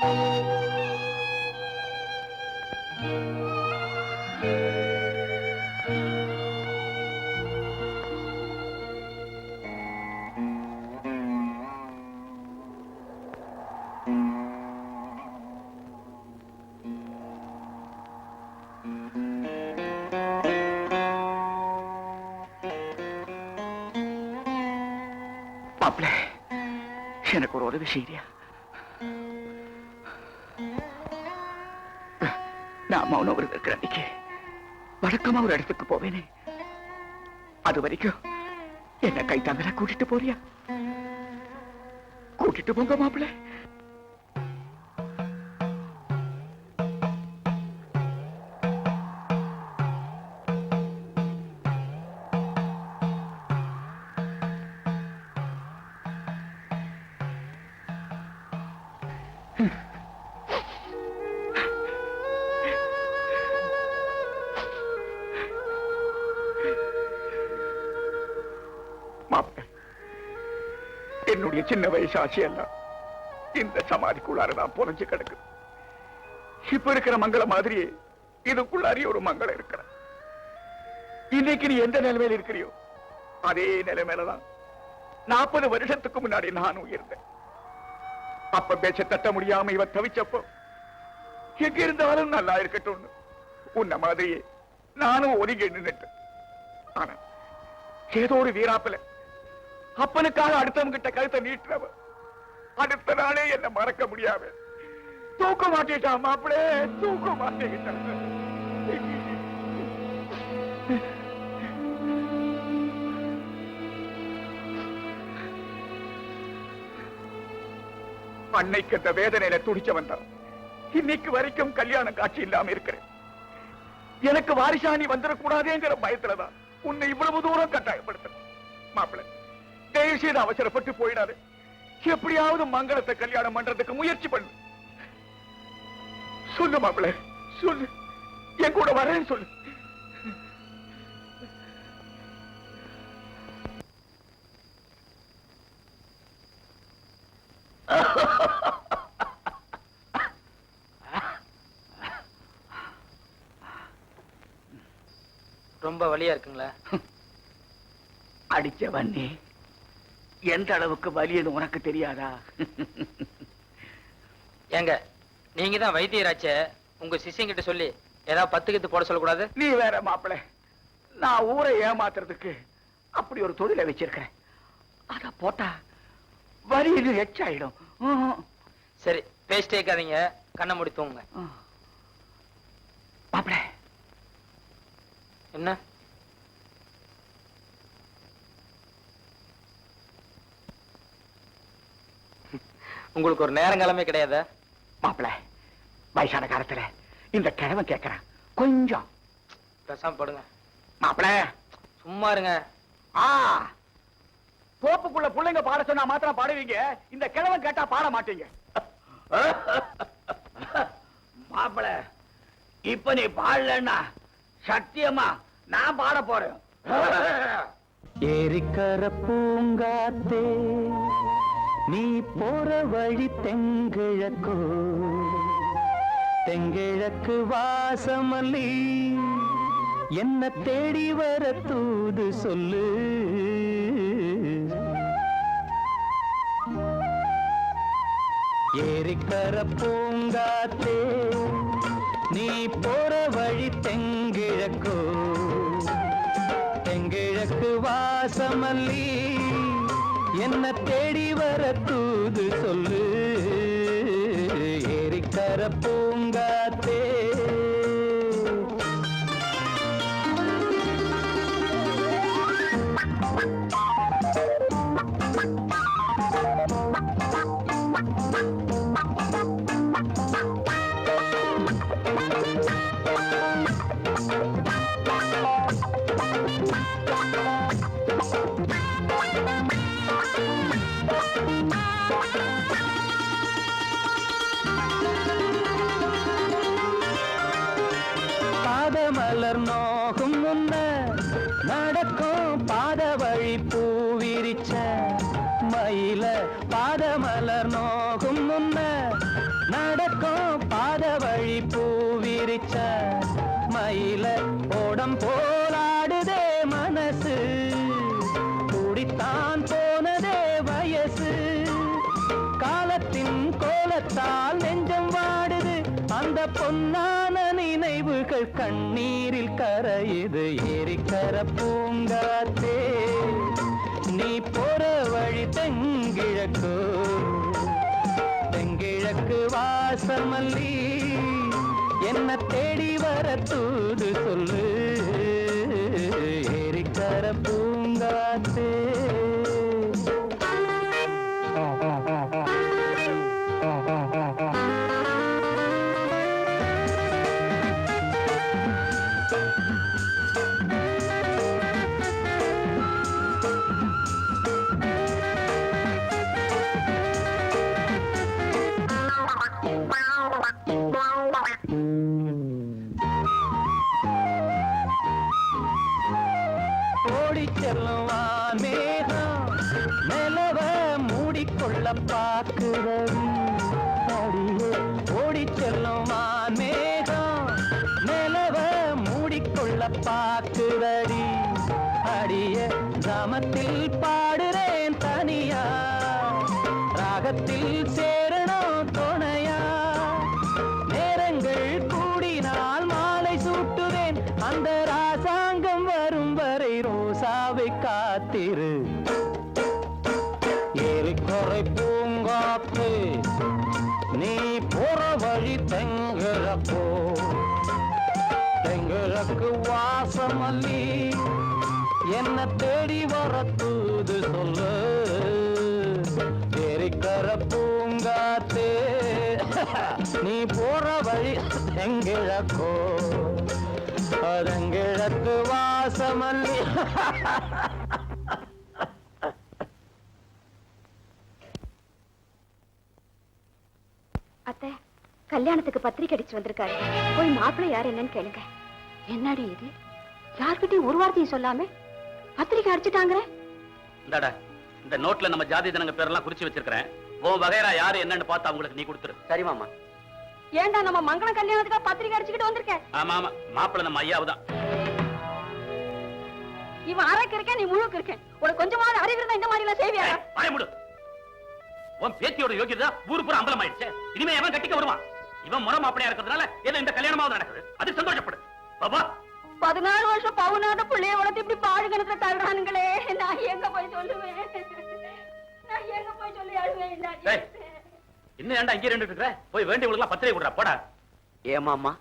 மாப்பிள்ள, எனக்கு ஒரு உதவி செய்யறியா? நான் மௌனம் இருக்கிற அன்னைக்கு வழக்கமா ஒரு இடத்துக்கு போவேனே, அது வரைக்கும் என்ன கை தாங்கல கூட்டிட்டு போறியா? கூட்டிட்டு போங்க மாப்பிள்ள. என்னுடைய சின்ன வயசு ஆசையெல்லாம் இந்த சமாதிக்குள்ளாரதான் புரஞ்சு கிடக்குது. இப்ப இருக்கிற மங்கள மாதிரி இதுக்குள்ளாரி ஒரு மங்களம் இருக்கிற. இன்னைக்கு நீ எந்த நிலைமையில இருக்கிறியோ அதே நிலைமையிலதான் 40 வருஷத்துக்கு முன்னாடி நானும் இருந்தேன். அப்ப பேச்ச தட்ட முடியாம இவ தவிச்சப்போ எங்க இருந்தாலும் நல்லா இருக்கட்டும் உன்ன மாதிரியே நானும் ஒதுங்கி நின்னுட்டேன். ஆனா ஏதோ ஒரு வீராப்பில அப்பனுக்காக அடுத்தவங்க கிட்ட கழுத்தை நீட்டுறவ அடுத்த நாளே என்ன மறக்க முடியாம தூக்க மாட்டேட்டான் மாப்பிளே, தூக்க மாட்டேங்கிட்டான். அன்னைக்கு அந்த வேதனையில துடிச்சவன் தான் இன்னைக்கு வரைக்கும் கல்யாண காட்சி இல்லாம இருக்கிறேன். எனக்கு வாரிசாணி வந்துடக்கூடாதுங்கிற பயத்துலதான் உன்னை இவ்வளவு தூரம் கட்டாயப்படுத்த. மாப்பிள்ள, தயவு செய்து அவசரப்பட்டு போயிடாது. எப்படியாவது மங்களத்தை கல்யாணம் பண்றதுக்கு முயற்சி பண்ணு. சொல்லு மாப்பிள்ள, சொல்லு, என் கூட வரேன்னு சொல்லு. ரொம்ப வலியா இருக்குங்களா? அடிச்ச வண்ணே எந்த அளவுக்கு வலியது உனக்கு தெரியாதா? ஏங்க, நீங்க தான் வைத்தியராச்சே, உங்க சிஷ்யங்கிட்ட சொல்லி ஏதாவது 10 கத்து போட சொல்லக்கூடாது? நீ வேற மாப்பிள்ள, நான் ஊரை ஏமாத்துறதுக்கு அப்படி ஒரு தொழிலை வச்சிருக்கிறேன். அத போட்டா வலி இது எச்சாயிடும். சரி, பேசிட்டே இருக்காதீங்க, கண்ணை மூடி தூங்குங்க. மாப்பிள்ள, என்ன உங்களுக்கு ஒரு நேரங்காலமே கிடையாது? மாப்பிள்ள, வயசான காலத்துல இந்த கிழவன் கேட்கிறான், கொஞ்சம் பேசாம படுங்க. மாப்பிள்ள சும்மா இருங்க. தோப்புக்குள்ள பிள்ளைங்க பாட சொன்னா மாத்திரம் பாடுவீங்க, இந்த கிழவன் கேட்டா பாட மாட்டீங்க. மாப்பிள்ள, இப்ப நீ பாடலன்னா சத்தியமா நான் பாட போறேன். ஏரிக்கர பூங்காத்தே நீ போற வழி தெங்கிழக்கோ, தெங்கிழக்கு வாசமல்லி என்ன தேடி வர தூது சொல்லு. ஏரிக்கர பூங்காத்தே நீ போற வழி தெங்கிழக்கோ, தெங்கிழக்கு வாசமல்லி என்ன தேடி வர தூது சொல்லு. ஏரிக்கர பூங்காத்தே பாதமலர் நோகும் முன்ன நடக்கும் பாத வழி பூவிரிச்ச மயில, பாதமலர் நோகும் முன்ன நடக்கும் பாத வழி பூவிரிச்ச மயில ஓடம் போலாடுதே மனசு கூடித்தான் போனதே வயசு காலத்தின் கோலத்தால் நெஞ்சம் வாடுது அந்த பொன்னான நினைவுகள் கண்ணீரில் கரையுது ஏரிக்கர பூங்காத்தே நீ போற வழி தெங்கிழக்கு தெங்கிழக்கு வாசமல்லி என்ன தேடி வர தூது சொல்லு ஏரிக்கர பூங்காத்தே ஓடி செல்லும் மேகம் நிலவ மூடிக்கொள்ள பார்க்கிறவி அடியே ஓடி செல்லும் மேகம் நிலவ மூடிக்கொள்ள பார்க்கிறடி அடிய கிராமத்தில் பாடுறேன் தனியா ராகத்தில் சேரணும் துணையா நேரங்கள் கூடினால் மாலை சூட்டுவேன் அந்த ராசாங்கம் வரும் வரை ரோசாவை காத்திரு ஏரிக்கரை பூங்காத்து நீ போற வழி தெங்கிழக்கோ தெங்கிழக்கு வாசமல்லி என்ன தேடி வர தூது சொல்லு ஏரிக்கர பூங்காத்து நீ போற வழி தெங்கிழக்கோ தெங்கிழக்கு வாசமல்லி அத்தை கல்யாணத்துக்கு பத்திரிக்கை அடிச்சு வந்திருக்காரு போய் மாப்பிள்ளை யார் என்னன்னு கேளுங்க. என்னடி இது யார்கிட்டயும் ஒரு வார்த்தையும் சொல்லாம பத்திரிக்கை அடிச்சுட்டாங்க. இந்தாடா இந்த நோட்ல நம்ம ஜாதி ஜனங்க பேரெல்லாம் குறிச்சு வச்சிருக்கிறேன். உன் வகைரா யாரு என்னன்னு பார்த்து அவங்களுக்கு நீ கொடுத்துரு. சரி மாமா. ஏண்டா நம்ம மங்களம் கல்யாணத்துக்கு பத்திரிக்கை அடிச்சுக்கிட்டு வந்திருக்கேன். ஆமா ஆமா மாப்பிள்ள நம்ம ஐயாவுதான். இவன் அரைக்கு இருக்கேன் நீ முழுக்க இருக்கேன். உனக்கு கொஞ்சமாவது அறிவு இருந்தா இந்த மாதிரி எல்லாம் செய்வியா? வாய மூடு. உன் பேத்தியோட யோகியதா ஊரு பூரா அம்பலம் ஆயிடுச்சு. இனிமே எவன் கட்டிக்க வருவான்? இவன் முறை மாப்பிளையா இருக்கிறதுனால ஏதோ இந்த கல்யாணமாவது நடக்குது. அது சந்தோஷப்படு பாபா. 14 வருஷம் பவுனாத பிள்ளைய வளர்த்து இப்படி பாடு கிணத்துல தள்ளுறானுங்களே. நான் எங்க போய் சொல்லுவேன்? நான் எங்க போய் சொல்லி அழுவேன்? இன்னும் ஏன்டா இங்கே ரெண்டு இருக்கிற? போய் வேண்டியவங்களுக்கு பத்திரிகை கொடுறா போடா. ஏமாமா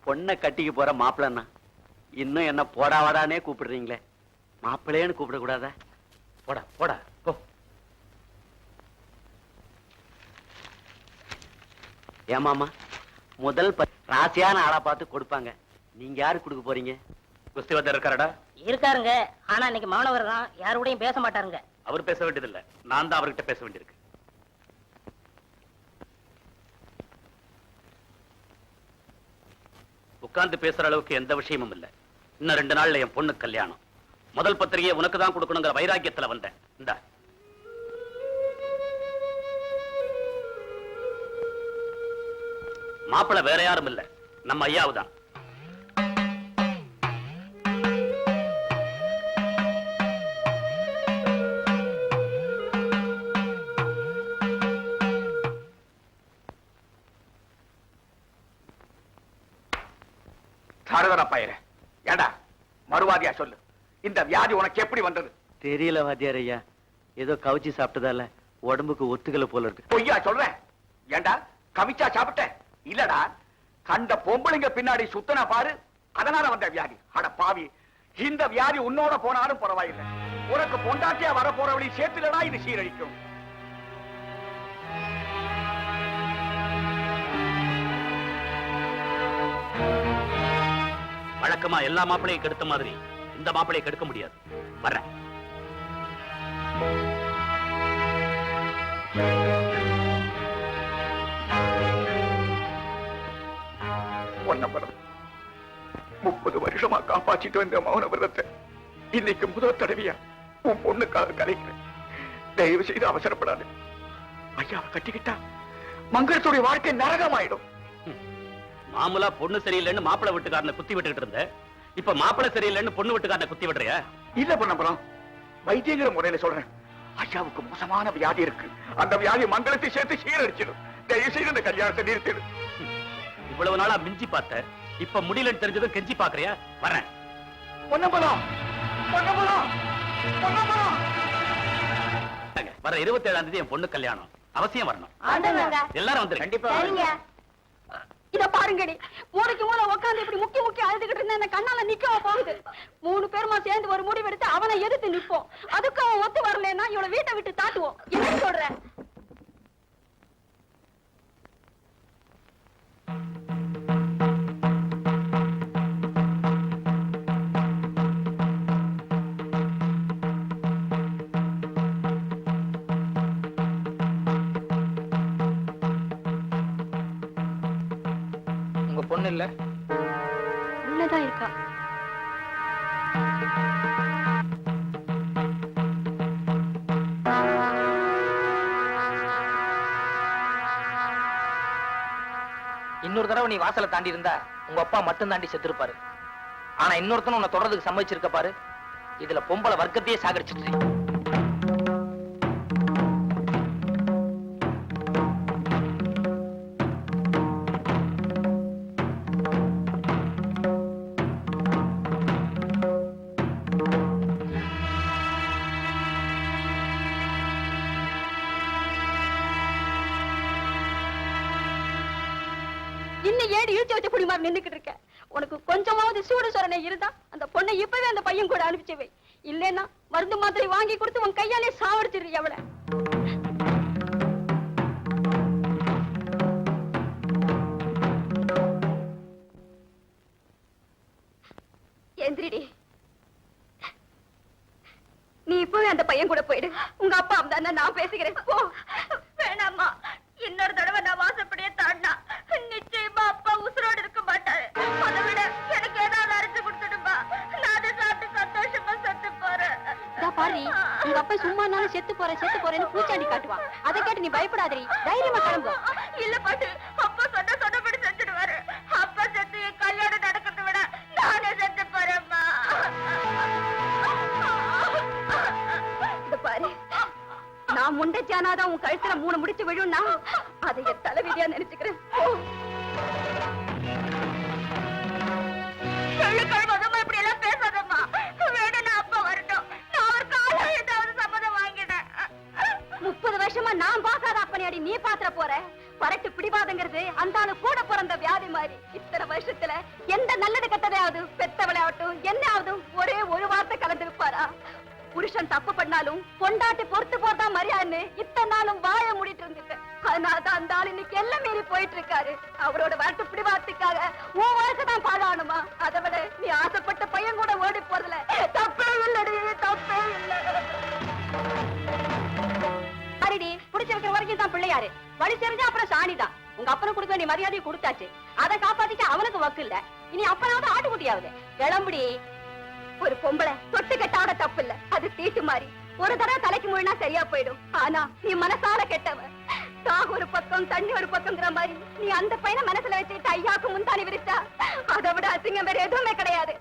பொண்ணை கட்டிக்கு போற மாப்பிள்ளன்னா இன்னும் என்ன போடாவாடானே கூப்பிடுறீங்களே, மாப்பிள்ளையன்னு கூப்பிட கூடாதா? போடா போடா போ. ஏமாமா முதல் ராசியான ஆளா பார்த்து கொடுப்பாங்க. நீங்க யாரு கொடுக்க போறீங்க? குஸ்திவத்தர் இருக்காரடா? இருக்காருங்க. ஆனா இன்னைக்கு மாணவர் தான், யாரோடையும் பேச மாட்டாருங்க. அவர் பேச வேண்டியதில்ல, நான் தான் அவர்கிட்ட பேச வேண்டியிருக்கு. உட்கார்ந்து பேசுற அளவுக்கு எந்த விஷயமும் இல்ல. இன்னும் 2 நாள்ல என் பொண்ணு கல்யாணம். முதல் பத்திரிகையை உனக்கு தான் கொடுக்கணுங்கிற வைராக்கியத்துல வந்தேன். இந்தா மாப்பிள வேற யாரும் இல்ல, நம்ம ஐயாவுதான். பயிர ஏடா மறுவாதியா சொல்லு, இந்த வியாதி உனக்கு எப்படி வந்தது? தெரியல வாத்தியார் ஐயா, ஏதோ கவிச்சி சாப்பிட்டதால உடம்புக்கு ஒத்துக்கல போல இருக்கு. பொய்யா சொல்றேன்? ஏண்டா கவிச்சா சாப்பிட்ட? இல்லடா, கண்ட பொம்பளைங்க பின்னாடி சுத்தனா பாரு, அதனால வந்த வியாதி. அட பாவி, இந்த வியாதி உன்னோட போனாலும் பரவாயில்லை, உனக்கு பொண்டாட்டியா வர போறவழி சேர்த்துலடா இது சீரழிக்கும். வழக்கமா எல்லா மாப்பிளையும் கெடுத்த மாதிரி இந்த மாப்பிளையை கெடுக்க முடியாது. வர்றேன். பொன்ன விரதம் 30 வருஷமா காப்பாற்றிட்டு வந்த மௌன விரதத்தை இன்னைக்கு முதல் தடவையா உன் பொண்ணுக்காக கலைக்கிறேன். தயவு செய்து அவசரப்படாது. ஐயாவை கட்டிக்கிட்டா மங்களத்துடைய வாழ்க்கை நரகமாயிடும். மாமூலா பொண்ணு சரியில்லைன்னு மாப்பிள்ளை வீட்டுக்காரனை குத்தி விட்டுக்கிட்டு இருந்த, இப்ப மாப்பிள்ளை சரியில்லைன்னு பொண்ணு வீட்டுக்காரனை குத்தி விடுறியா? இல்ல பொன்னம்பலம், வைத்தியங்கிற முறையில சொல்றேன். ஐயாவுக்கு மோசமான வியாதி இருக்கு. அந்த வியாதி மங்களத்தை சேர்த்து சீரடிச்சிடும். தயவு செய்து இந்த கல்யாணத்தை நிறுத்திடு. இவ்வளவு நாளா மிஞ்சி பார்த்த, இப்ப முடியலன்னு தெரிஞ்சதும் கெஞ்சி பாக்குறியா? வரேன். பொன்னம்பலம், பொன்னம்பலம், பொன்னம்பலம். வர 27ஆம் தேதி என் பொண்ணு கல்யாணம். அவசியம் வரணும். எல்லாரும் வந்துரு. கண்டிப்பா. இத பாருங்கடி, மூளைக்கு மூளை உட்கார்ந்து இப்படி முக்கி முக்கி அழுதுகிட்டு இருந்தா என்ன கண்ணால நிக்கவா போகுது? 3 பேருமா சேர்ந்து ஒரு முடிவு எடுத்து அவனை எதிர்த்து நிப்போம். அதுக்கு அவன் ஒத்து வரலன்னா இவளை வீட்டை விட்டு தாட்டுவோம். என்ன சொல்ற? உங்க பொண்ணு இல்ல? உள்ளதான் இருக்கா. இன்னொரு தடவை நீ வாசலை தாண்டி இருந்தா உங்க அப்பா மட்டும் தாண்டி செத்துருப்பாரு. ஆனா இன்னொருத்தனும் உன்னை தொடர்றதுக்கு சம்மதிச்சிருக்க பாரு. இதுல பொம்பளை வர்க்கத்தையே சாகடிச்சிட்டு. இன்னும் ஏடி இழுத்து வச்ச புடி மாதிரி நின்னுக்கிட்டு இருக்க. உனக்கு கொஞ்சமாவது சூடு சொரணை இருந்தா அந்த பொண்ணை இப்பவே அந்த பையன் கூட அனுப்பிச்சு வை. இல்லைன்னா மருந்து மாத்திரை வாங்கி கொடுத்து உன் கையாலே சாவடிச்சிரு. எவள எந்திரிடி. நீ இப்பவே அந்த பையன் கூட போயிடு. உங்க அப்பா தான் நான் பேசுகிறேன். போ. வேணாம்மா, இன்னொரு தடவை நான் வாசப்படியே தாண்டினா நிச்சயமா அப்பா உசுரோடு இருக்க மாட்டாரு. அதை விட எனக்கு ஏதாவது அரைச்சு கொடுத்துடுமா, நான் அதை சாப்பிட்டு சந்தோஷமா செத்து போறேன். பாரு, உங்க அப்பா சும்மா நாளும் செத்து போறேன்னு பூச்சாண்டி காட்டுவான். அதை கேட்டு நீ பயப்படாதீ, தைரியமா கிளம்பு. இல்ல பாட்டு, அப்பா சொன்னபடி செஞ்சுடுவாரு. அப்பா செத்து என் கல்யாணம் நடக்கிறத விட நானே செத்து போறேம்மா. இத பாரு, நான் முண்டைச்சானாதான் உன் கழுத்துல 3 முடிச்சு விழும்னா அதை என் தலைவிதியா நினைச்சுக்கிறேன். இப்படி எல்லாம் பேசாதம்மா. வேணும்னா அப்பா வரட்டும், நான் ஒரு காலம் ஏதாவது சம்மதம் வாங்கினேன். 30 வருஷமா நான் பார்க்காத அப்பனையாடி நீ பாத்திர போற. பரட்டு பிடிவாதங்கிறது அந்த ஆளு கூட பிறந்த வியாதி மாதிரி. இத்தனை வருஷத்துல எந்த நல்லது கெட்டதையாவது பெத்தவளையாகட்டும் என்னையாவது ஒரே ஒரு வார்த்தை கலந்துருப்பாரா? புருஷன் தப்பு பண்ணாலும் பொண்டாட்டி பொறுத்து போட்டா மரியாதைன்னு இத்தனை நாளும் வாய மூடிட்டு இருந்துட்டேன். அதனாலதான் அந்த ஆள் இன்னைக்கு எல்லாம் மீறி போயிட்டு இருக்காரு. அவரோட வரட்டு பிடிவாதத்துக்காக உன் வாழ்க்கை தான் பாழானுமா? அதை விட நீ ஆசைப்பட்ட பையன் கூட ஓடி போறதுல தப்பே இல்லடி, தப்பே இல்ல. சரிடி, பிடிச்சிருக்கிற வரைக்கும் தான் பிள்ளையாரு. வழி தெரிஞ்சா அப்புறம் சாணிதான். உங்க அப்பனுக்கு கொடுக்க வேண்டிய மரியாதையை கொடுத்தாச்சு. அதை காப்பாத்திக்க அவனுக்கு வக்கு இல்ல. இனி அப்பனாவது ஆட்டுக்குட்டியாவது. கிளம்புடி. ஒரு பொம்பளை தொட்டு கெட்டாவோட தப்பு இல்ல, அது தீட்டு மாறி. ஒரு தடவை தலைக்கு முழுனா சரியா போயிடும். ஆனா நீ மனசால கெட்டவ. தாக ஒரு பக்கம் தண்ணி ஒரு பக்கம்ங்கிற மாதிரி நீ அந்த பையனை மனசுல வச்சுட்டு ஐயாக்கு முந்தானி விரிச்சா அதை விட அசிங்கம் வேற எதுவுமே கிடையாது.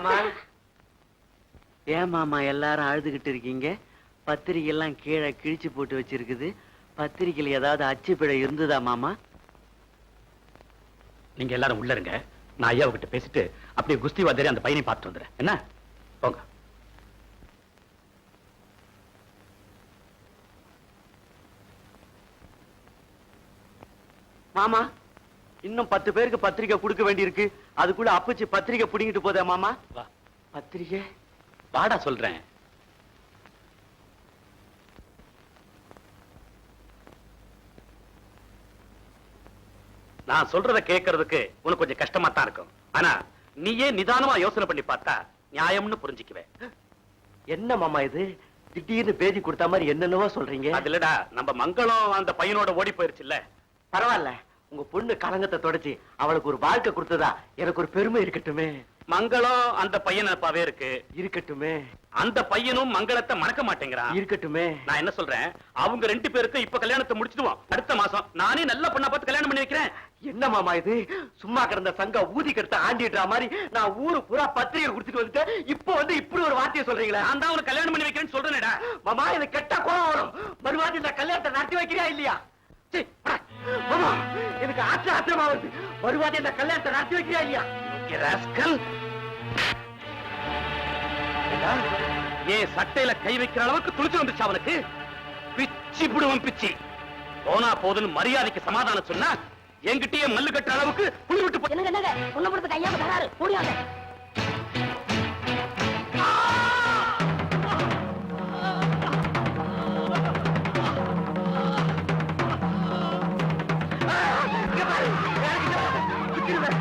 மாமா ஏன் மாமா எல்லாரும் அழுதுகிட்டு இருக்கீங்க? பத்திரிக்கை எல்லாம் கீழே கிழிச்சு போட்டு வச்சிருக்குது. பத்திரிக்கையில் ஏதாவது அச்சு பிழை இருந்ததா மாமா? நீங்க எல்லாரும் உள்ள இருங்க. நான் ஐயாவு கிட்ட பேசிட்டு அப்படியே குஸ்தி வாத்தியாரி அந்த பையனை பார்த்துட்டு வந்துடுறேன். என்ன போங்க. மாமா இன்னும் 10 பேருக்கு பத்திரிக்கை கொடுக்க வேண்டியிருக்கு. அதுக்குள்ள அப்பச்சி பத்திரிக்கை புடிங்கிட்டு போதே மாமா. வா பத்திரிக்கை வாடா சொல்றேன். நான் சொல்றத கேட்கறதுக்கு உனக்கு கொஞ்சம் கஷ்டமா தான் இருக்கும். ஆனா நீயே நிதானமா யோசனை பண்ணி பார்த்தா நியாயம்னு புரிஞ்சுக்குவேன். என்ன மாமா இது திடீர்னு பேதி கொடுத்த மாதிரி என்னென்னவோ சொல்றீங்க? அது இல்லடா, நம்ம மங்களம் அந்த பையனோட ஓடி போயிருச்சுல்ல. பரவாயில்ல, உங்க பொண்ணு கலங்கத்தை தொடச்சி அவளுக்கு ஒரு வாழ்க்கை கொடுத்ததா எனக்கு ஒரு பெருமை இருக்கட்டுமே. மங்களம் அந்த பையன் அப்பாவே இருக்கு. இருக்கட்டுமே. அந்த பையனும் மங்களத்தை மறக்க மாட்டேங்கிறான். இருக்கட்டுமே. நான் என்ன சொல்றேன், அவங்க 2 பேருக்கு இப்ப கல்யாணத்தை முடிச்சிடுவோம். அடுத்த மாசம் நானே நல்ல பொண்ணா பார்த்து கல்யாணம் பண்ணி வைக்கிறேன். என்ன மாமா இது சும்மா கிடந்த சங்க ஊதி கெடுத்த ஆண்டிடுற மாதிரி நான் ஊரு பூரா பத்திரிகை கொடுத்துட்டு வந்துட்டேன். இப்போ வந்து இப்படி ஒரு வார்த்தையை சொல்றீங்களா? நான் தான் உனக்கு கல்யாணம் பண்ணி வைக்கிறேன்னு சொல்றேன்டா. மாமா எனக்கு கெட்ட கோவம் வரும். மறுவாதி இந்த கல்யாணத்தை நடத்தி வைக்கிறியா இல்லையா? சீ, போடா. மாமா எனக்கு ஆத்திரமா வருது. மறுவாதி இந்த கல்யாணத்தை நடத்தி வைக்கிறியா இல்லையா? ராஸ்கல், ஏன் சட்டையில கை வைக்கிற அளவுக்கு துணிச்சு வந்துச்சு அவனுக்கு? பிச்சி புடுவன் பிச்சி. போனா போதுன்னு மரியாதைக்கு சமாதானம் சொன்னா என்கிட்டயே மல்லு கட்டுற அளவுக்கு புளி விட்டு போ. என்னங்க உன்ன பொறுத்து கையா தராரு ஓடியாங்க. விட்டுருவேன்.